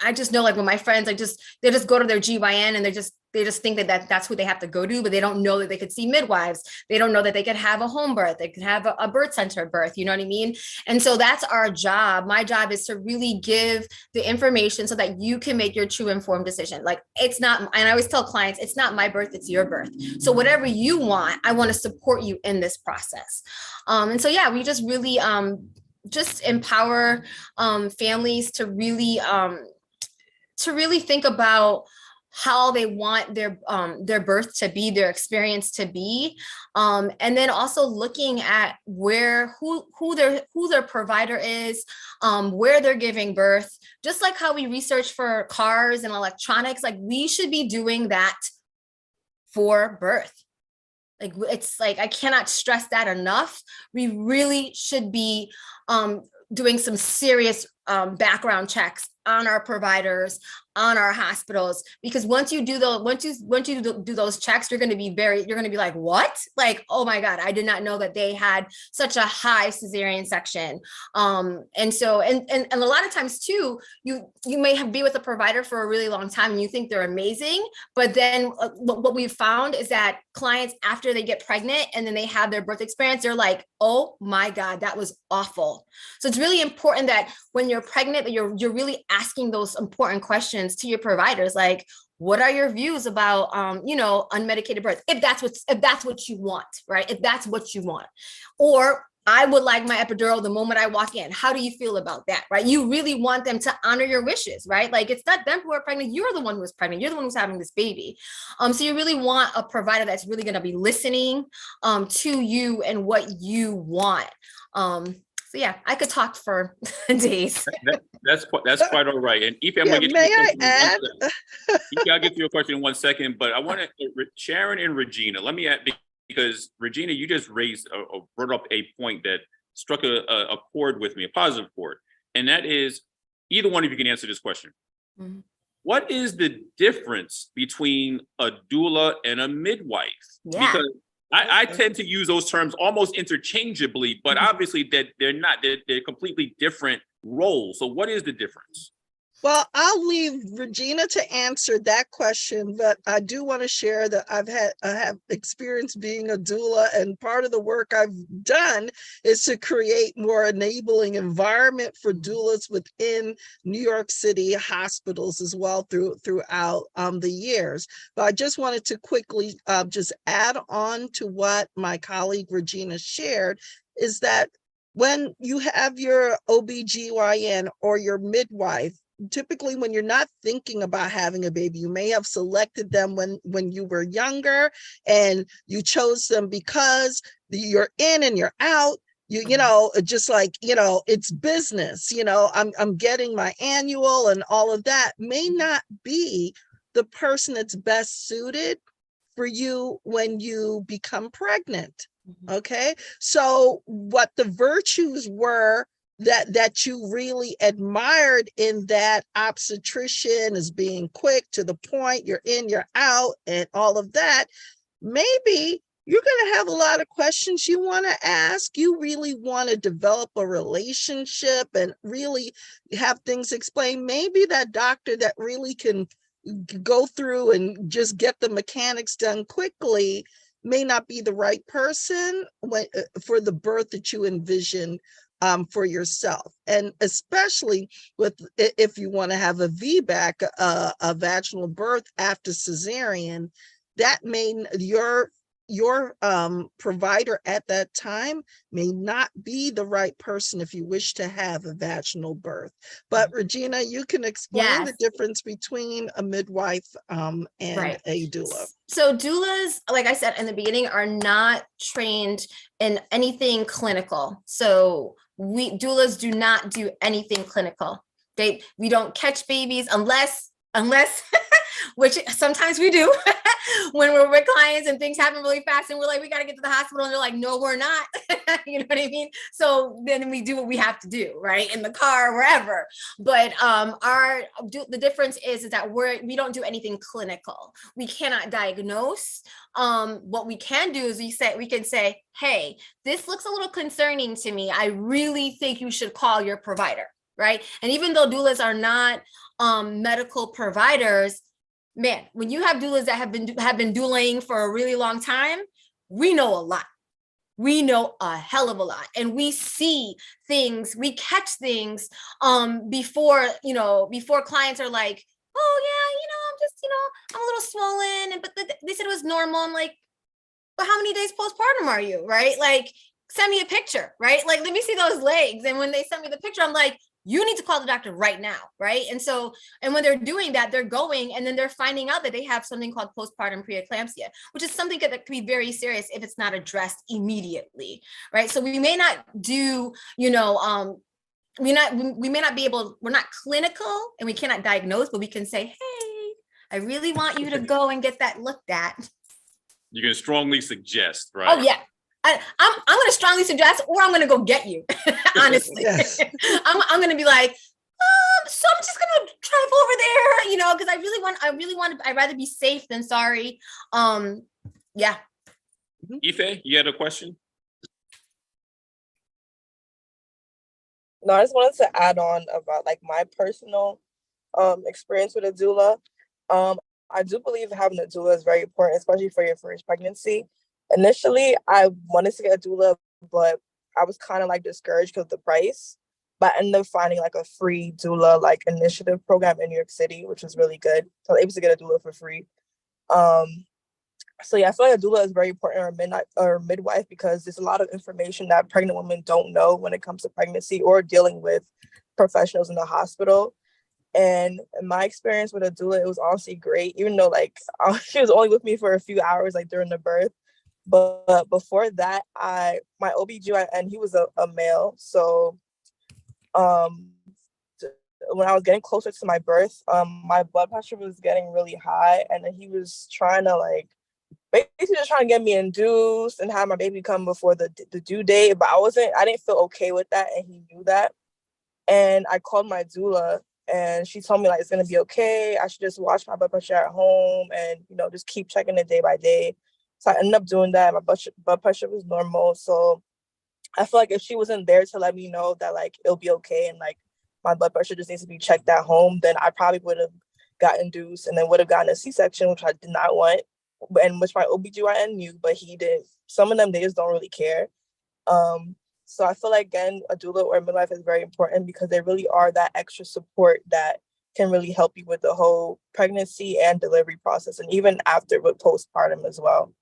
I just know, like, with my friends, they just go to their GYN and they just think that that's who they have to go to, but they don't know that they could see midwives. They don't know that they could have a home birth. They could have a birth center birth, you know what I mean? And so that's our job. My job is to really give the information so that you can make your true informed decision. Like, it's not, and I always tell clients, it's not my birth, it's your birth. So whatever you want, I want to support you in this process. And so, yeah, we just really just empower families to really think about how they want their birth to be, their experience to be, and then also looking at who their provider is, where they're giving birth. Just like how we research for cars and electronics, like, we should be doing that for birth. Like, it's like, I cannot stress that enough. We really should be doing some serious background checks on our providers, on our hospitals, because once you do those checks, you're going to be like, what? Like, oh my God, I did not know that they had such a high cesarean section. And so, and a lot of times too, you may be with a provider for a really long time and you think they're amazing, but then what we've found is that clients, after they get pregnant and then they have their birth experience, they're like, oh my God, that was awful. So it's really important that when you're pregnant, that you're really asking those important questions to your providers, like, what are your views about unmedicated birth, if that's what you want, right? If that's what you want. Or, I would like my epidural the moment I walk in. How do you feel about that, right? You really want them to honor your wishes, right? Like, it's not them who are pregnant. You're the one who is pregnant. You're the one who's having this baby. So you really want a provider that's really going to be listening to you and what you want. So yeah, I could talk for days. That's quite all right. And Aoife, I'm going to get may I add? I'll get to your question in 1 second, but I want to, Sharon and Regina, let me add, because Regina, you just brought up a point that struck a chord with me, a positive chord. And that is, either one of you can answer this question. Mm-hmm. What is the difference between a doula and a midwife? Yeah. Because I tend to use those terms almost interchangeably, but obviously that they're not, they're completely different roles. So what is the difference? Well, I'll leave Regina to answer that question, but I do want to share that I have experience being a doula, and part of the work I've done is to create more enabling environment for doulas within New York City hospitals as well throughout the years. But I just wanted to quickly just add on to what my colleague Regina shared, is that when you have your OBGYN or your midwife, typically when you're not thinking about having a baby, you may have selected them when you were younger, and you chose them because you're in and you're out. You know, just like, it's business, I'm getting my annual and all of that may not be the person that's best suited for you when you become pregnant. Okay. So what the virtues were that you really admired in that obstetrician as being quick to the point, you're in, you're out, and all of that, maybe you're going to have a lot of questions you want to ask. You really want to develop a relationship and really have things explained. Maybe that doctor that really can go through and just get the mechanics done quickly may not be the right person for the birth that you envision for yourself. And especially if you want to have a VBAC, a vaginal birth after cesarean, that may your provider at that time may not be the right person if you wish to have a vaginal birth. But Regina, you can explain the difference between a midwife and a doula. So doulas, like I said in the beginning, are not trained in anything clinical. So doulas do not do anything clinical. We don't catch babies unless which sometimes we do when we're with clients and things happen really fast and we're like, we got to get to the hospital. And they're like, no, we're not. You know what I mean? So then we do what we have to do, right? In the car, wherever. But the difference is that we don't do anything clinical. We cannot diagnose. What we can do is we can say, hey, this looks a little concerning to me. I really think you should call your provider, right? And even though doulas are not medical providers, man, when you have doulas that have been douling for a really long time, we know a lot. We know a hell of a lot, and we see things, we catch things before clients are like, oh yeah, I'm a little swollen, but they said it was normal. I'm like, but how many days postpartum are you, right? Like, send me a picture, right? Like, let me see those legs. And when they sent me the picture, I'm like, you need to call the doctor right now, right? And when they're doing that, they're going and then they're finding out that they have something called postpartum preeclampsia, which is something that can be very serious if it's not addressed immediately, right? So we may not do, we may not be able, we're not clinical and we cannot diagnose, but we can say, hey, I really want you to go and get that looked at. You can strongly suggest, right? Oh yeah. I'm going to strongly suggest, or I'm going to go get you. Honestly, Yes. I'm going to be like, so I'm just going to drive over there, because I'd rather be safe than sorry. Yeah. Ife, you had a question? No, I just wanted to add on about like my personal experience with a doula. I do believe having a doula is very important, especially for your first pregnancy. Initially, I wanted to get a doula, but I was kind of like discouraged because of the price. But I ended up finding like a free doula like initiative program in New York City, which was really good. So I was able to get a doula for free. So yeah, I feel like a doula is very important, or midwife, because there's a lot of information that pregnant women don't know when it comes to pregnancy or dealing with professionals in the hospital. And in my experience with a doula, it was honestly great, even though like she was only with me for a few hours like during the birth. But before that, my OB/GYN, he was a male. So when I was getting closer to my birth, my blood pressure was getting really high, and then he was trying to like basically just trying to get me induced and have my baby come before the due date. But I didn't feel okay with that, and he knew that. And I called my doula, and she told me like it's gonna be okay. I should just watch my blood pressure at home and just keep checking it day by day. So I ended up doing that. My blood pressure was normal. So I feel like if she wasn't there to let me know that like it'll be okay and like my blood pressure just needs to be checked at home, then I probably would have got induced and then would have gotten a C-section, which I did not want, and which my OB/GYN knew, but he didn't. Some of them, they just don't really care. So I feel like, again, a doula or a midwife is very important because they really are that extra support that can really help you with the whole pregnancy and delivery process, and even after with postpartum as well.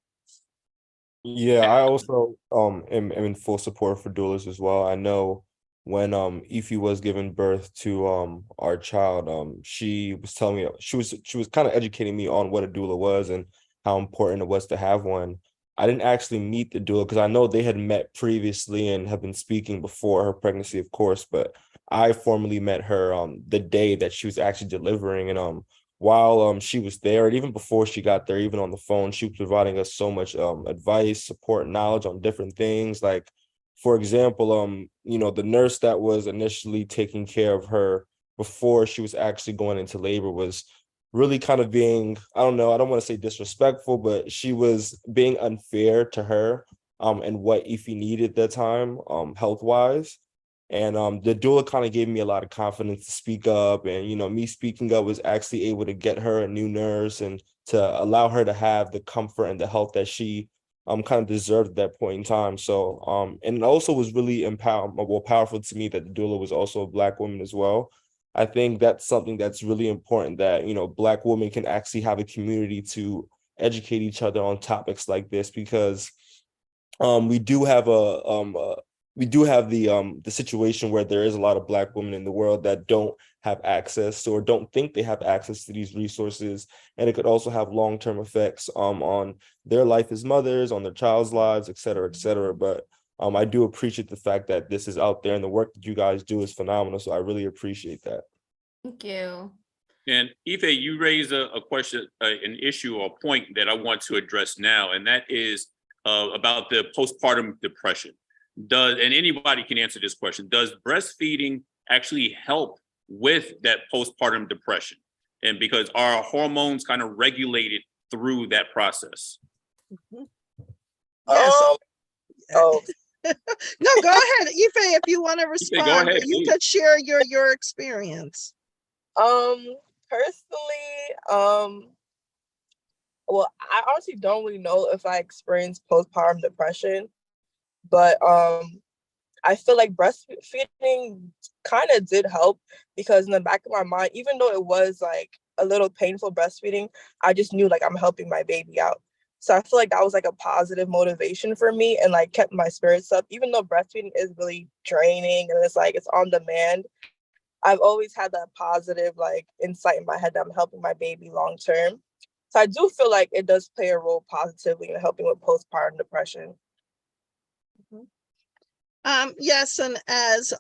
Yeah, I also am in full support for doulas as well. I know when Ify was giving birth to our child, she was telling me she was kind of educating me on what a doula was and how important it was to have one. I didn't actually meet the doula because I know they had met previously and have been speaking before her pregnancy, of course, but I formally met her the day that she was actually delivering. And while she was there, and even before she got there, even on the phone, she was providing us so much advice, support, knowledge on different things. Like, for example, the nurse that was initially taking care of her before she was actually going into labor was really kind of being, I don't want to say disrespectful, but she was being unfair to her and what Ify needed at that time, health-wise. And the doula kind of gave me a lot of confidence to speak up. And, me speaking up was actually able to get her a new nurse and to allow her to have the comfort and the health that she kind of deserved at that point in time. So, and it also was really powerful to me that the doula was also a Black woman as well. I think that's something that's really important, that, Black women can actually have a community to educate each other on topics like this, because we do have the situation where there is a lot of Black women in the world that don't have access or don't think they have access to these resources. And it could also have long-term effects on their life as mothers, on their child's lives, et cetera, et cetera. But I do appreciate the fact that this is out there and the work that you guys do is phenomenal. So I really appreciate that. Thank you. And Ife, you raised a question, an issue or point that I want to address now, and that is about the postpartum depression. And anybody can answer this question, does breastfeeding actually help with that postpartum depression? And because our hormones kind of regulated through that process? Yes. Oh, No, go ahead, Ife, if you want to respond. go ahead, You please. could share your experience. personally, well, I honestly don't really know if I experienced postpartum depression, but I feel like breastfeeding kind of did help, because in the back of my mind, even though it was like a little painful breastfeeding, I just knew like I'm helping my baby out. So I feel like that was like a positive motivation for me and like kept my spirits up, even though breastfeeding is really draining and it's like it's on demand. I've always had that positive like insight in my head that I'm helping my baby long term. So I do feel like it does play a role positively in helping with postpartum depression. Yes, and as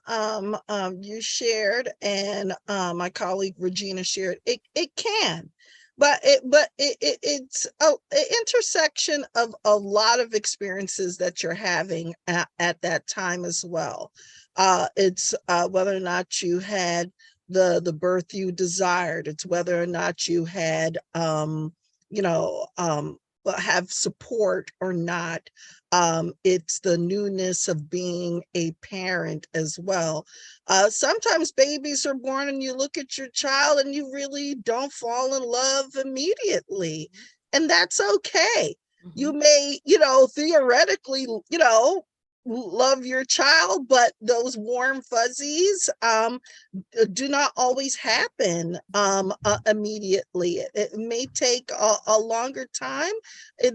you shared and my colleague Regina shared, it can, but it's an intersection of a lot of experiences that you're having at that time as well. It's whether or not you had the birth you desired. It's whether or not you had have support or not. It's the newness of being a parent as well. Sometimes babies are born and you look at your child and you really don't fall in love immediately. And that's okay. You may, theoretically, love your child, but those warm fuzzies do not always happen immediately. It may take a longer time.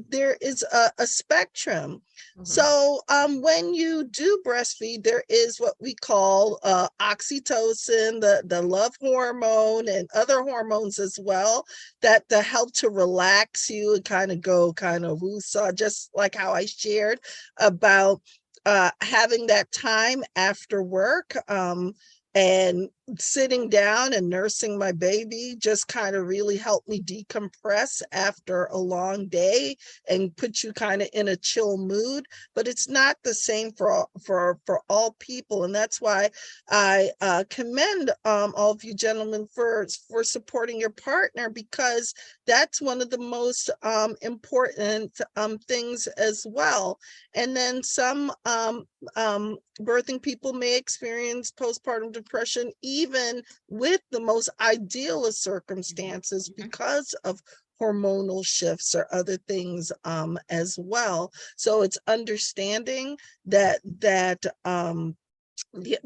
There is a spectrum. So when you do breastfeed, there is what we call oxytocin, the love hormone, and other hormones as well that help to relax you and kind of woosah, just like how I shared about having that time after work and sitting down and nursing my baby just kind of really helped me decompress after a long day and put you kind of in a chill mood. But it's not the same for all people, and that's why I commend all of you gentlemen for supporting your partner, because that's one of the most important things as well. And then some birthing people may experience postpartum depression even with the most ideal of circumstances because of hormonal shifts or other things as well. So it's understanding that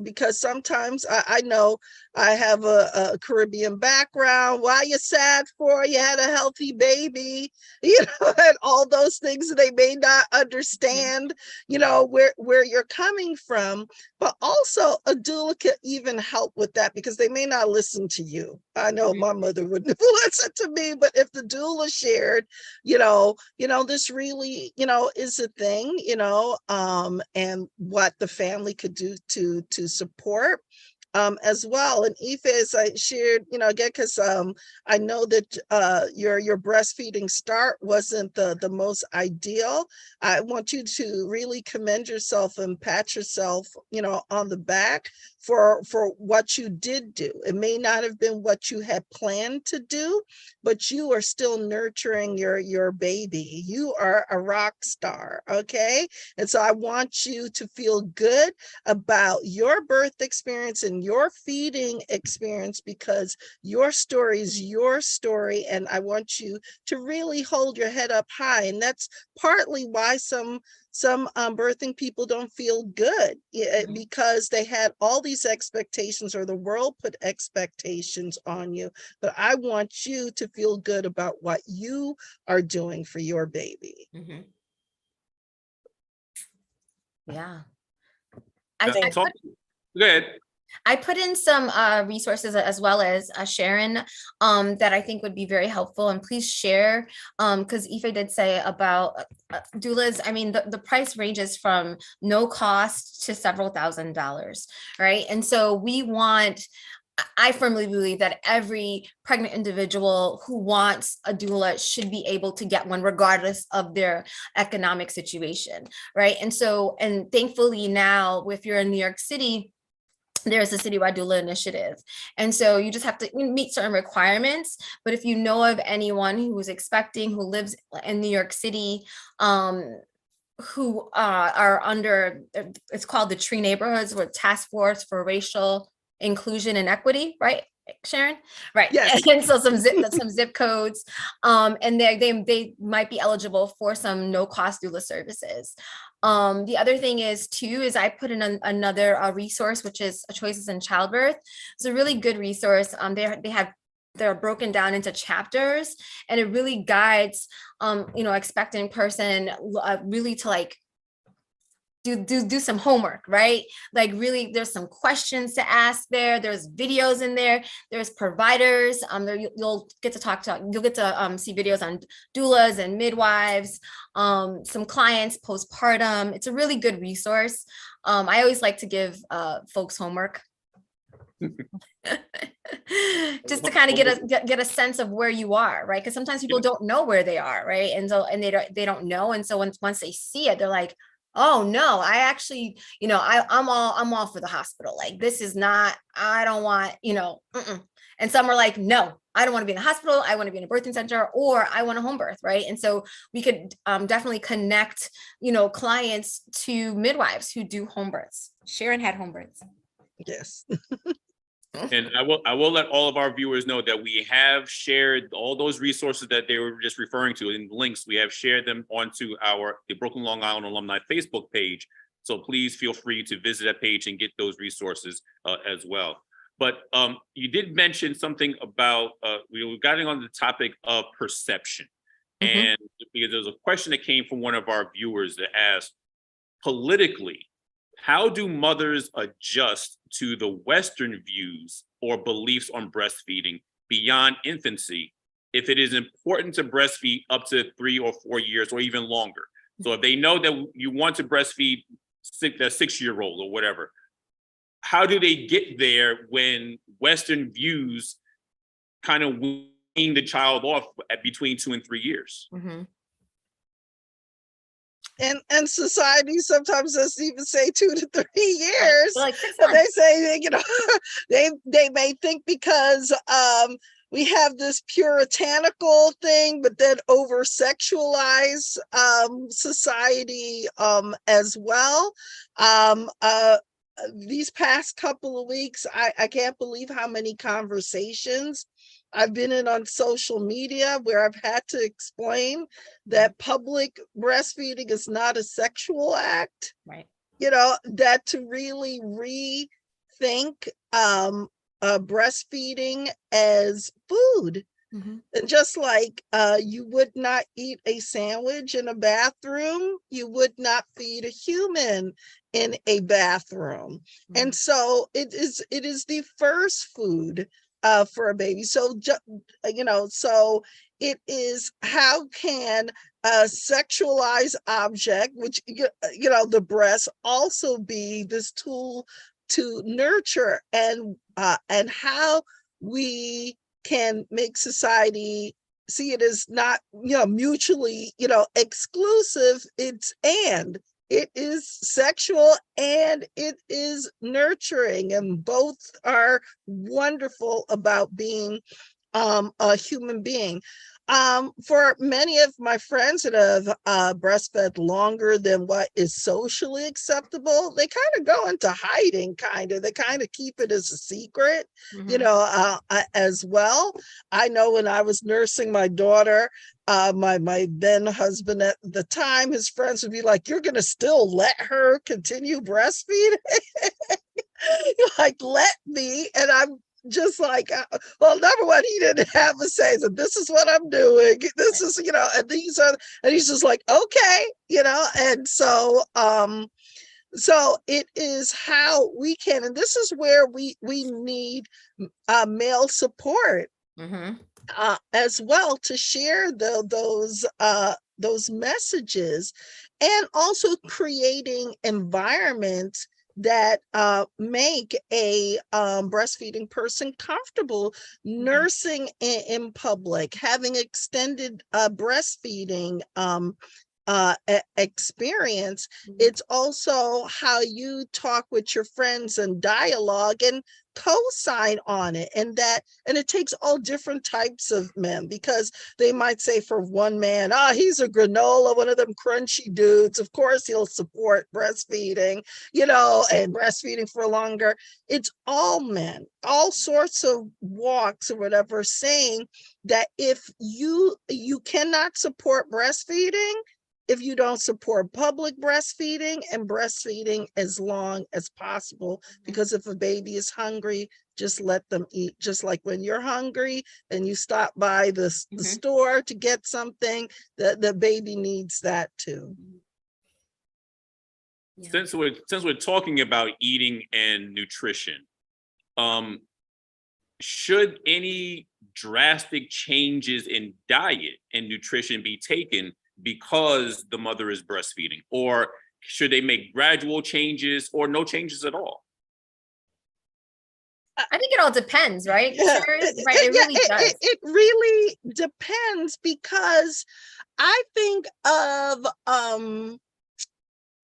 because sometimes I know I have a Caribbean background. Why you sad for? You had a healthy baby, and all those things they may not understand, where you're coming from. But also a doula can even help with that because they may not listen to you. I know my mother wouldn't listen to me, but if the doula shared, this really, is a thing, and what the family could do to support as well. And Ife, as I shared, again, because I know that your breastfeeding start wasn't the most ideal. I want you to really commend yourself and pat yourself, on the back for what you did do. It may not have been what you had planned to do, but you are still nurturing your baby. You are a rock star, okay? And so I want you to feel good about your birth experience and your feeding experience, because your story is your story, and I want you to really hold your head up high. And that's partly why some birthing people don't feel good, because they had all these expectations, or the world put expectations on you. But I want you to feel good about what you are doing for your baby. Yeah. Go ahead. I put in some resources as well as Sharon that I think would be very helpful, and please share, because Ife did say about doulas. I mean, the price ranges from no cost to several $1,000s, right? And so we want I firmly believe that every pregnant individual who wants a doula should be able to get one regardless of their economic situation, right? And so, and thankfully now, if you're in New York City, there's a citywide doula initiative. And so you just have to meet certain requirements. But if you know of anyone who is expecting, who lives in New York City, who are under, it's called the Tree Neighborhoods, or Task Force for Racial Inclusion and Equity, right, Sharon? Right. Yes. And so some zip codes, and they might be eligible for some no-cost doula services. The other thing is too, is I put in another resource, which is Choices in Childbirth. It's a really good resource. They're broken down into chapters, and it really guides, expectant person really to like do some homework, right? Like really, there's some questions to ask there. There's videos in there. There's providers. You'll get to see videos on doulas and midwives, some clients postpartum. It's a really good resource. I always like to give folks homework. Just to kind of get a sense of where you are, right? Because sometimes people don't know where they are, right? And so they don't know, and so once they see it, they're like, oh no, I actually, I'm all for the hospital. Like, this is not, I don't want, And some are like, no, I don't want to be in a hospital. I want to be in a birthing center, or I want a home birth, right? And so we could definitely connect, clients to midwives who do home births. Sharon had home births. Yes. And I will let all of our viewers know that we have shared all those resources that they were just referring to in links. We have shared them onto the Brooklyn Long Island Alumni Facebook page. So please feel free to visit that page and get those resources as well. But you did mention something about, we were getting on the topic of perception. Mm-hmm. And because there's a question that came from one of our viewers that asked, politically, how do mothers adjust to the Western views or beliefs on breastfeeding beyond infancy if it is important to breastfeed up to 3 or 4 years or even longer? So if they know that you want to breastfeed a 6-year-old or whatever, how do they get there when Western views kind of wean the child off at between 2 and 3 years? Mm-hmm. And society sometimes doesn't even say 2 to 3 years. Like 6 but months. they say, they may think because we have this puritanical thing, but then over sexualize society as well. These past couple of weeks, I can't believe how many conversations I've been in on social media where I've had to explain that public breastfeeding is not a sexual act, right? That to really rethink breastfeeding as food. Mm-hmm. And just like you would not eat a sandwich in a bathroom, you would not feed a human in a bathroom. Mm-hmm. And so it is the first food for a baby. So, so it is, how can a sexualized object, which, the breast, also be this tool to nurture, and how we can make society see it as not, mutually, exclusive. It is sexual and it is nurturing, and both are wonderful about being a human being. For many of my friends that have breastfed longer than what is socially acceptable, they kind of go into hiding, they kind of keep it as a secret, mm-hmm. As well. I know when I was nursing my daughter, my then husband at the time, his friends would be like, "You're going to still let her continue breastfeeding?" Like, let me. And I'm just like, well, number one, he didn't have a say, so this is what I'm doing. This is, and these are, and he's just like, okay, and so, so it is how we can, and this is where we need male support, mm-hmm. As well, to share those messages, and also creating environments that make a breastfeeding person comfortable nursing in public, having extended breastfeeding experience. It's also how you talk with your friends and dialogue and co-sign on it, and it takes all different types of men, because they might say for one man, he's a granola, one of them crunchy dudes, of course he'll support breastfeeding, and breastfeeding for longer. It's all men, all sorts of walks or whatever, saying that if you cannot support breastfeeding if you don't support public breastfeeding, and breastfeeding as long as possible. Because if a baby is hungry, just let them eat. Just like when you're hungry and you stop by the store to get something, the baby needs that too. Yeah. Since we're talking about eating and nutrition, should any drastic changes in diet and nutrition be taken because the mother is breastfeeding, or should they make gradual changes or no changes at all? I think it all depends, right? Yeah. Sharon? Right, it really does. It really depends, because I think of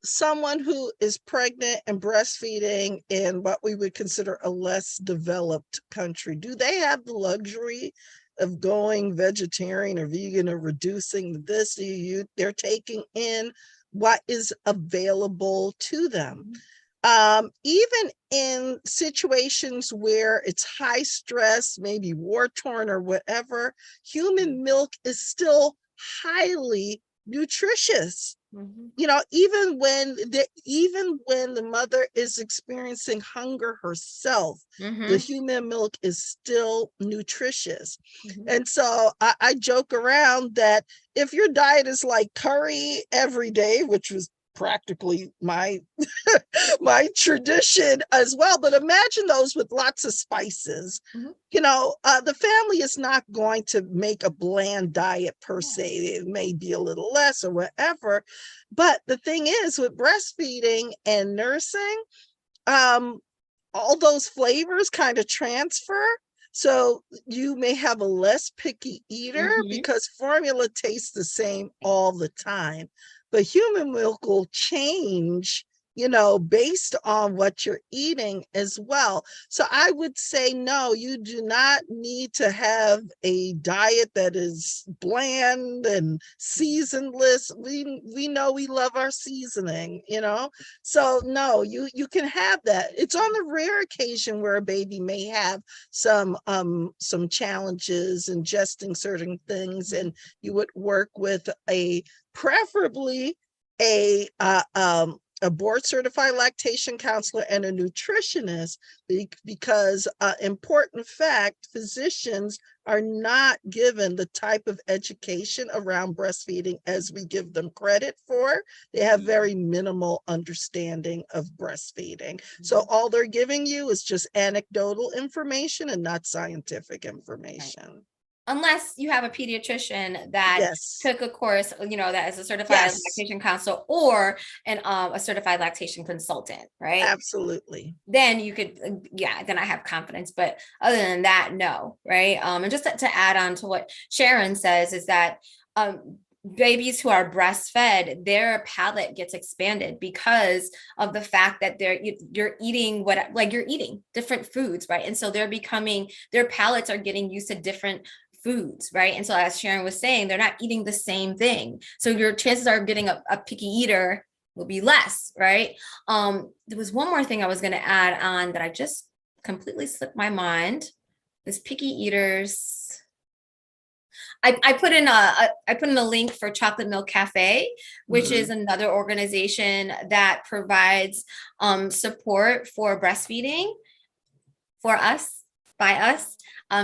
someone who is pregnant and breastfeeding in what we would consider a less developed country. Do they have the luxury of going vegetarian or vegan or reducing this? They're taking in what is available to them. Even in situations where it's high stress, maybe war torn or whatever, human milk is still highly nutritious. Even when the mother is experiencing hunger herself, the human milk is still nutritious. And so I joke around that if your diet is like curry every day, which was practically my my tradition as well, but imagine those with lots of spices. The family is not going to make a bland diet per se. It may be a little less or whatever, but the thing is, with breastfeeding and nursing, all those flavors kind of transfer. So you may have a less picky eater because formula tastes the same all the time. But human milk will change, based on what you're eating as well. So I would say, no, you do not need to have a diet that is bland and seasonless. We know we love our seasoning, So no, you can have that. It's on the rare occasion where a baby may have some challenges ingesting certain things, and you would work with preferably a board certified lactation counselor and a nutritionist, because important fact, physicians are not given the type of education around breastfeeding as we give them credit for. They have very minimal understanding of breastfeeding. So all they're giving you is just anecdotal information and not scientific information. Unless you have a pediatrician that Yes. took a course, that is a certified lactation counselor or a certified lactation consultant, right? Absolutely. Then you could, then I have confidence. But other than that, no, right? And just to add on to what Sharon says is that babies who are breastfed, their palate gets expanded because of the fact that you're eating you're eating different foods, right? And so their palates are getting used to different foods, right? And so as Sharon was saying, they're not eating the same thing. So your chances of getting a picky eater will be less, right? There was one more thing I was going to add on that I just completely slipped my mind. This picky eaters. I put in a link for Chocolate Milk Cafe, which is another organization that provides support for breastfeeding for us, by us.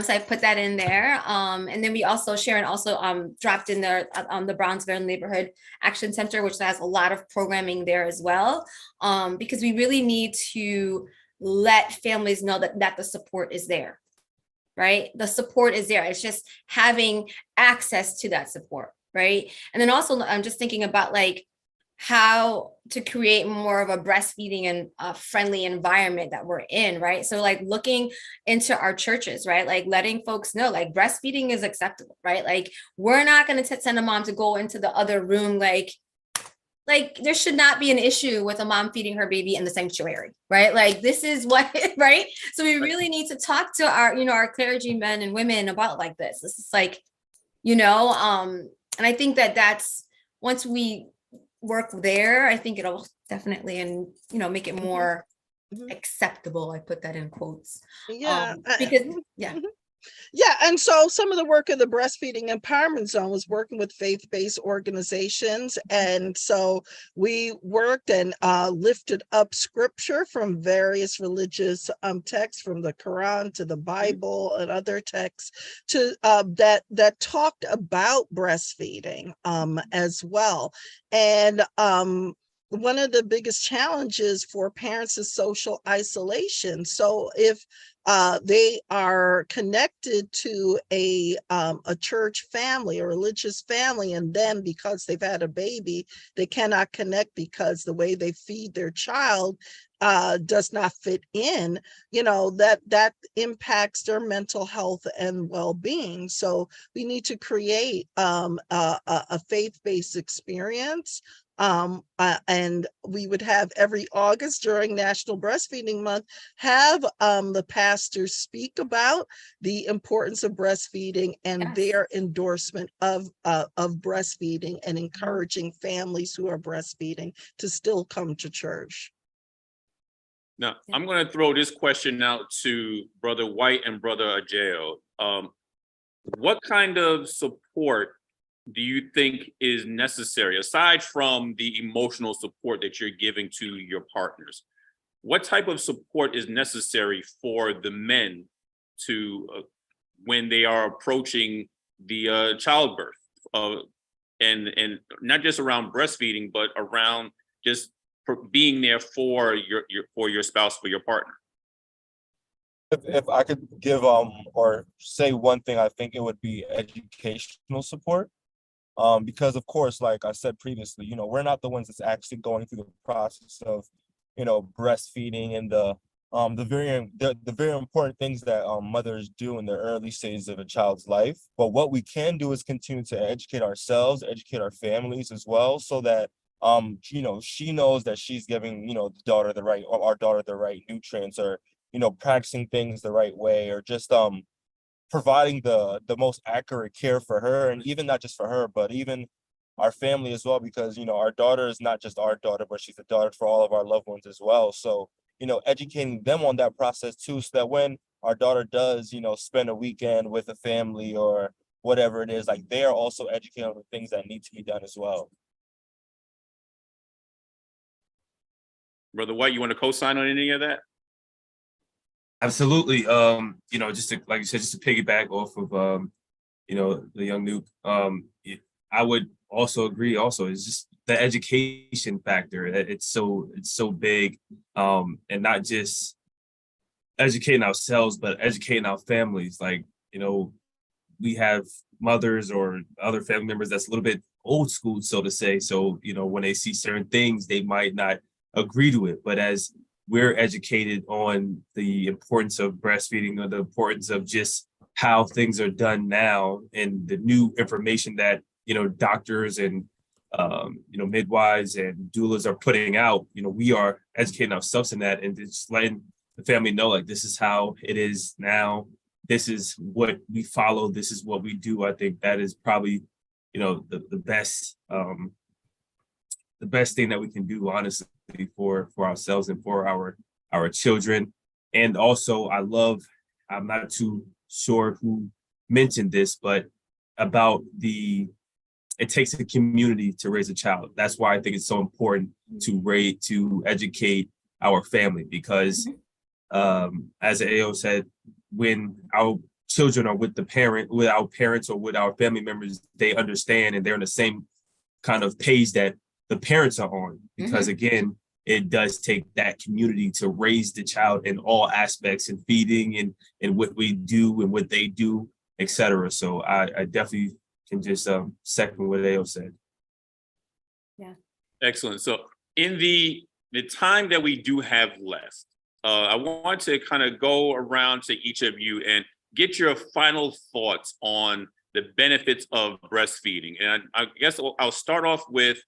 So I put that in there. And then Sharon also dropped in there the Brownsville Neighborhood Action Center, which has a lot of programming there as well. Because we really need to let families know that the support is there, right? The support is there. It's just having access to that support, right? And then also I'm just thinking about how to create more of a breastfeeding and friendly environment that we're in, right? So like looking into our churches, right? Like letting folks know like breastfeeding is acceptable, right? Like we're not going to send a mom to go into the other room like there should not be an issue with a mom feeding her baby in the sanctuary, right? Like this is what, right? So we really need to talk to our, our clergy men and women about like this. This is like, and I think that that's once we work there, I think it'll definitely and make it more acceptable. I put that in quotes. Yeah. Because yeah. Yeah, and so some of the work of the Breastfeeding Empowerment Zone was working with faith-based organizations. And so we worked and lifted up scripture from various religious texts, from the Quran to the Bible and other texts to that talked about breastfeeding as well. And one of the biggest challenges for parents is social isolation. So if they are connected to a church family, a religious family, and then because they've had a baby, they cannot connect because the way they feed their child does not fit in, that impacts their mental health and well-being. So we need to create a faith-based experience. And we would have every August during National Breastfeeding Month, have the pastors speak about the importance of breastfeeding and their endorsement of breastfeeding and encouraging families who are breastfeeding to still come to church. Now, I'm going to throw this question out to Brother White and Brother Ajeo. What kind of support do you think is necessary, aside from the emotional support that you're giving to your partners? What type of support is necessary for the men to, when they are approaching the childbirth, and not just around breastfeeding, but around just being there for your spouse, for your partner? If I could give or say one thing, I think it would be educational support. Because of course, like I said previously, we're not the ones that's actually going through the process of, breastfeeding and the very important things that mothers do in the early stages of a child's life. But what we can do is continue to educate ourselves, educate our families as well, so that she knows that she's giving, our daughter the right nutrients, or, practicing things the right way, or just providing the most accurate care for her, and even not just for her, but even our family as well, because our daughter is not just our daughter, but she's a daughter for all of our loved ones as well. So educating them on that process too, so that when our daughter does spend a weekend with a family or whatever it is, like they are also educated on the things that need to be done as well. Brother White, you want to co-sign on any of that? Absolutely. Just to, like you said, just to piggyback off of, the young Nuke, I would also agree. Also, it's just the education factor. It's so big, and not just educating ourselves, but educating our families. Like, we have mothers or other family members that's a little bit old school, so to say. So, when they see certain things, they might not agree to it. But as we're educated on the importance of breastfeeding, or the importance of just how things are done now, and the new information that, doctors and, midwives and doulas are putting out, we are educating ourselves in that, and just letting the family know, like, this is how it is now. This is what we follow. This is what we do. I think that is probably, the best thing that we can do, honestly, for ourselves and for our children. And also, I'm not too sure who mentioned this, but about it takes a community to raise a child. That's why I think it's so important to educate our family, because as AO said, when our children are with our parents or with our family members, they understand and they're on the same kind of page that the parents are on, because again, it does take that community to raise the child in all aspects, and feeding and what we do and what they do, etc. So I definitely can just second what Ao said. Yeah. Excellent. So in the time that we do have left, I want to kind of go around to each of you and get your final thoughts on the benefits of breastfeeding. And I guess I'll start off with,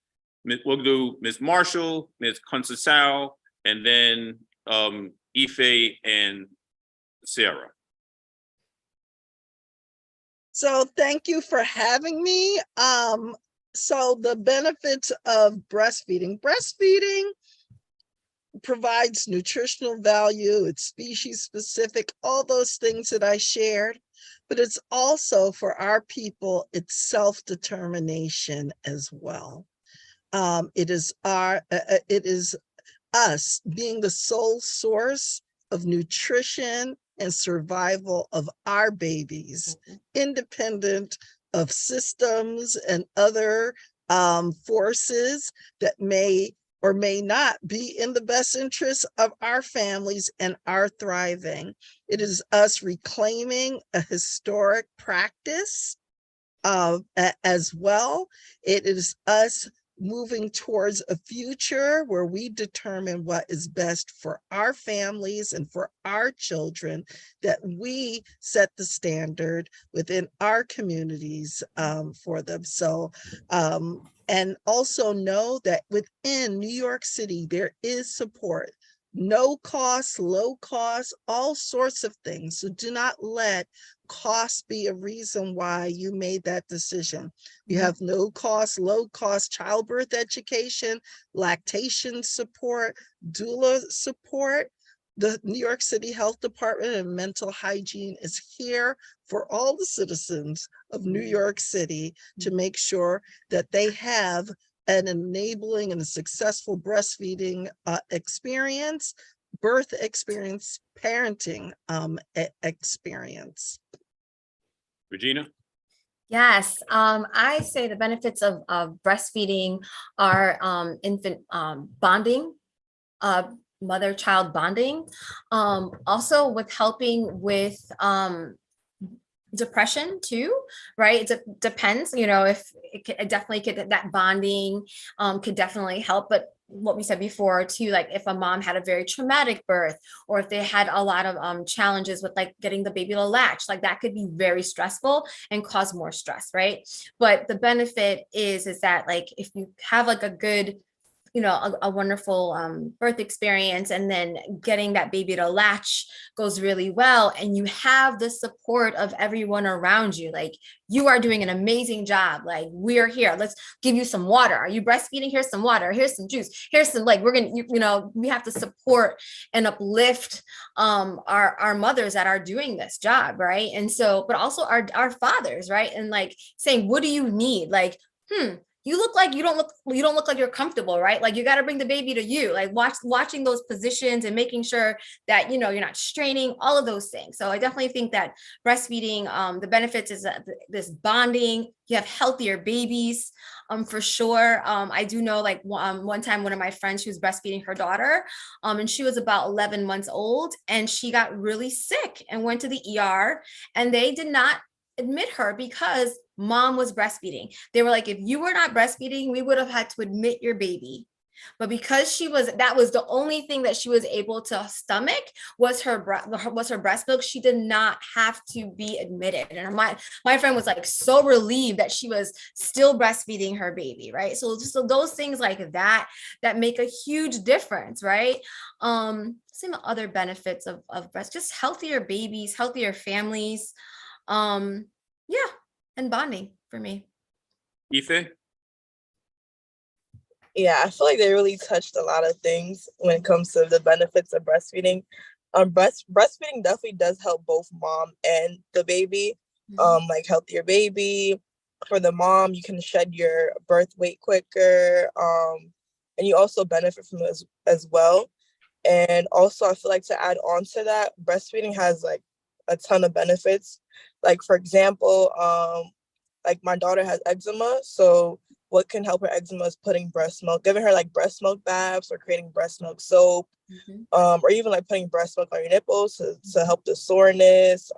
we'll do Ms. Marshall, Ms. Conceição, and then Ife and Sarah. So thank you for having me. So the benefits of breastfeeding. Breastfeeding provides nutritional value, it's species specific, all those things that I shared, but it's also for our people, it's self-determination as well. It is us being the sole source of nutrition and survival of our babies, independent of systems and other forces that may or may not be in the best interest of our families and our thriving. It is us reclaiming a historic practice as well. It is us moving towards a future where we determine what is best for our families and for our children, that we set the standard within our communities for them. So, and also know that within New York City, there is support, no cost, low cost, all sorts of things. So do not let cost be a reason why you made that decision. You have no cost, low cost childbirth education, lactation support, doula support. The New York City Health Department and mental hygiene is here for all the citizens of New York City to make sure that they have an enabling and a successful breastfeeding experience, birth experience, parenting experience. Regina? Yes, I say the benefits of breastfeeding are infant bonding, mother-child bonding, also with helping with depression too, right? It depends, you know, if it definitely could, that bonding could definitely help. But what we said before too, like if a mom had a very traumatic birth, or if they had a lot of challenges with like getting the baby to latch, like that could be very stressful and cause more stress, right? But the benefit is that like if you have like a good, you know, a wonderful birth experience, and then getting that baby to latch goes really well, and you have the support of everyone around you, like you are doing an amazing job, like we're here, let's give you some water, are you breastfeeding, here's some water, here's some juice, here's some, like we're gonna, you know, we have to support and uplift our mothers that are doing this job, right? And so, but also our fathers, right? And like saying, what do you need? Like, you look like you don't look like you're comfortable, right? Like you got to bring the baby to you, like watching those positions and making sure that, you know, you're not straining, all of those things. So I definitely think that breastfeeding, the benefits is that this bonding, you have healthier babies, for sure. I do know like one time, one of my friends, she was breastfeeding her daughter, and she was about 11 months old, and she got really sick and went to the ER, and they did not admit her because mom was breastfeeding. They were like, if you were not breastfeeding, we would have had to admit your baby. But because that was the only thing that she was able to stomach was her breast milk. She did not have to be admitted. And my friend was like so relieved that she was still breastfeeding her baby, right? So just those things like that make a huge difference, right? Some other benefits of breast, just healthier babies, healthier families, yeah, and bonding for me. Ife? Yeah, I feel like they really touched a lot of things when it comes to the benefits of breastfeeding. Breastfeeding definitely does help both mom and the baby. Like healthier baby. For the mom, you can shed your birth weight quicker, and you also benefit from it as well. And also, I feel like to add on to that, breastfeeding has like a ton of benefits. Like for example, like my daughter has eczema, so what can help her eczema is putting breast milk, giving her like breast milk baths, or creating breast milk soap, or even like putting breast milk on your nipples to help the soreness.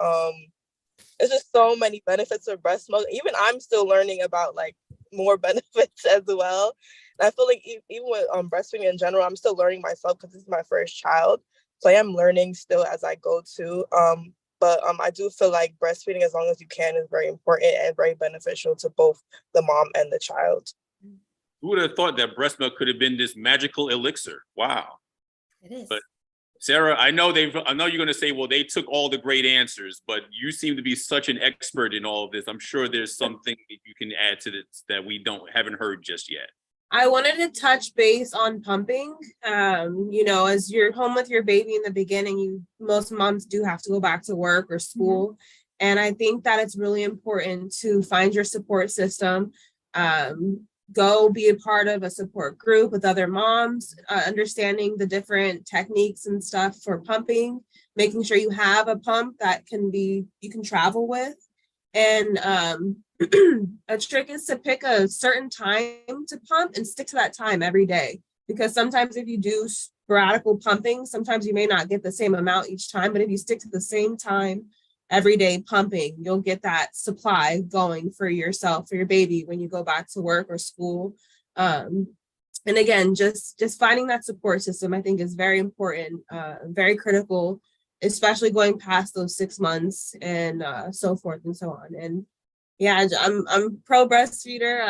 It's just so many benefits of breast milk. Even I'm still learning about like more benefits as well. And I feel like even with breastfeeding in general, I'm still learning myself because this is my first child. So I am learning still as I go too. But I do feel like breastfeeding, as long as you can, is very important and very beneficial to both the mom and the child. Who would have thought that breast milk could have been this magical elixir? Wow. It is. But Sarah, I know you're going to say, well, they took all the great answers, but you seem to be such an expert in all of this. I'm sure there's something that you can add to this that we haven't heard just yet. I wanted to touch base on pumping. As you're home with your baby in the beginning, most moms do have to go back to work or school. Mm-hmm. And I think that it's really important to find your support system. Go be a part of a support group with other moms, understanding the different techniques and stuff for pumping, making sure you have a pump that you can travel with. And a trick is to pick a certain time to pump and stick to that time every day. Because sometimes if you do sporadical pumping, sometimes you may not get the same amount each time, but if you stick to the same time every day pumping, you'll get that supply going for yourself, for your baby when you go back to work or school. And again, just finding that support system, I think, is very important, very critical, especially going past those 6 months and so forth and so on. And yeah, I'm pro breastfeeder.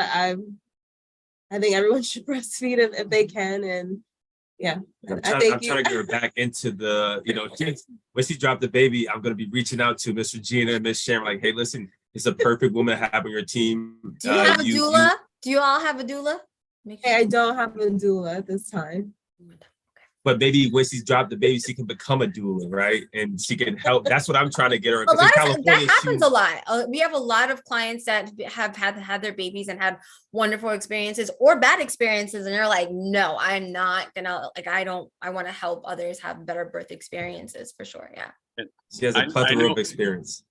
I think everyone should breastfeed if they can. And yeah, I'm trying to get her back into the, when she dropped the baby, I'm going to be reaching out to Miss Regina and Miss Sharon, like, hey, listen, it's a perfect woman to have on your team. Do you have a doula? Do you all have a doula? Hey, I don't have a doula at this time. But maybe when she's dropped the baby, she can become a doula, right? And she can help. That's what I'm trying to get her. That happens a lot. We have a lot of clients that have had their babies and had wonderful experiences or bad experiences. And they're like, no, I'm not gonna, I want to help others have better birth experiences for sure. Yeah. She has a plethora of experience.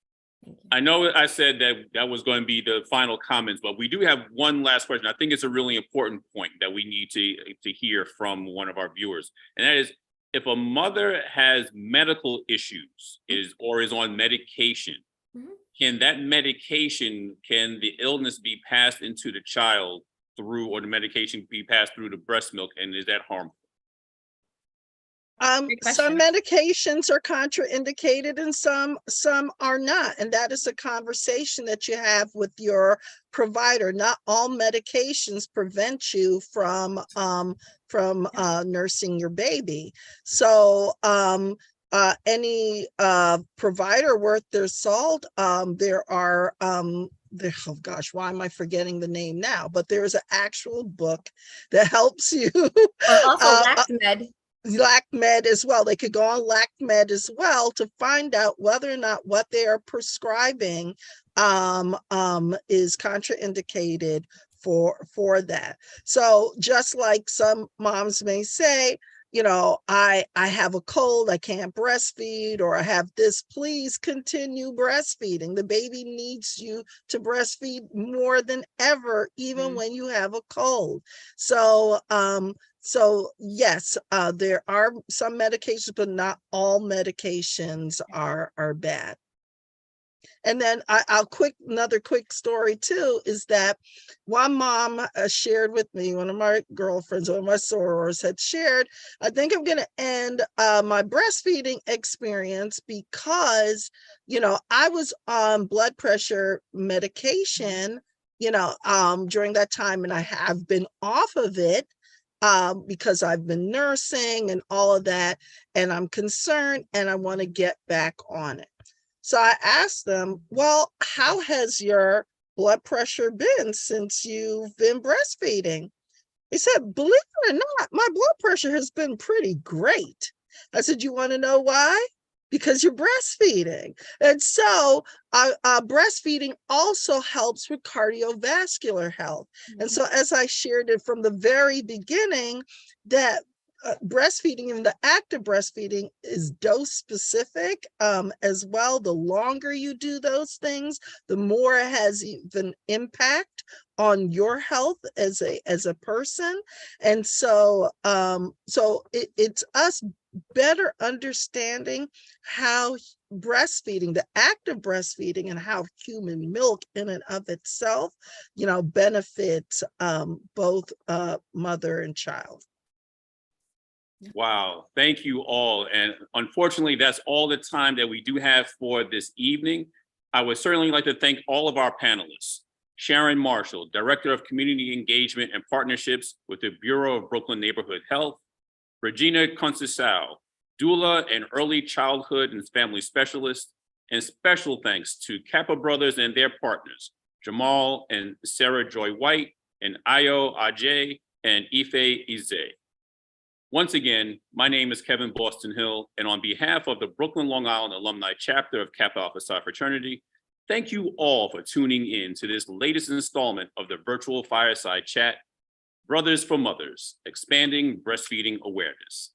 I know I said that was going to be the final comments, but we do have one last question. I think it's a really important point that we need to hear from one of our viewers. And that is, if a mother has medical issues or is on medication, can the illness be passed into the child or the medication be passed through the breast milk? And is that harmful? Some medications are contraindicated and some are not. And that is a conversation that you have with your provider. Not all medications prevent you from nursing your baby. So any provider worth their salt, there are oh gosh, why am I forgetting the name now? But there's an actual book that helps you. Also LactMed as well. They could go on LactMed as well to find out whether or not what they are prescribing is contraindicated for that. So just like some moms may say, I have a cold, I can't breastfeed, or I have this, please continue breastfeeding. The baby needs you to breastfeed more than ever, even when you have a cold. So yes, there are some medications, but not all medications are bad. And then another quick story too, is that one mom shared with me, one of my girlfriends, one of my sorors had shared, I think I'm going to end my breastfeeding experience because, I was on blood pressure medication, during that time, and I have been off of it because I've been nursing and all of that, and I'm concerned and I want to get back on it. So I asked them, well, how has your blood pressure been since you've been breastfeeding? They said, believe it or not, my blood pressure has been pretty great. I said, you want to know why? Because you're breastfeeding. And so breastfeeding also helps with cardiovascular health. And so as I shared it from the very beginning, that breastfeeding and the act of breastfeeding is dose specific as well. The longer you do those things, the more it has an impact on your health as a person. And so it's us better understanding how breastfeeding, the act of breastfeeding, and how human milk in and of itself, benefits both mother and child. Wow, thank you all. And unfortunately, that's all the time that we do have for this evening. I would certainly like to thank all of our panelists. Sharon Marshall, Director of Community Engagement and Partnerships with the Bureau of Brooklyn Neighborhood Health. Regina Conceição, Doula and Early Childhood and Family Specialist. And special thanks to Kappa Brothers and their partners, Jamal and Sarah Joy White, and Ayo Ajay and Ife Ize. Once again, my name is Kevin Boston Hill, and on behalf of the Brooklyn, Long Island Alumni Chapter of Kappa Alpha Psi Fraternity, thank you all for tuning in to this latest installment of the virtual fireside chat, Brothers for Mothers, Expanding Breastfeeding Awareness.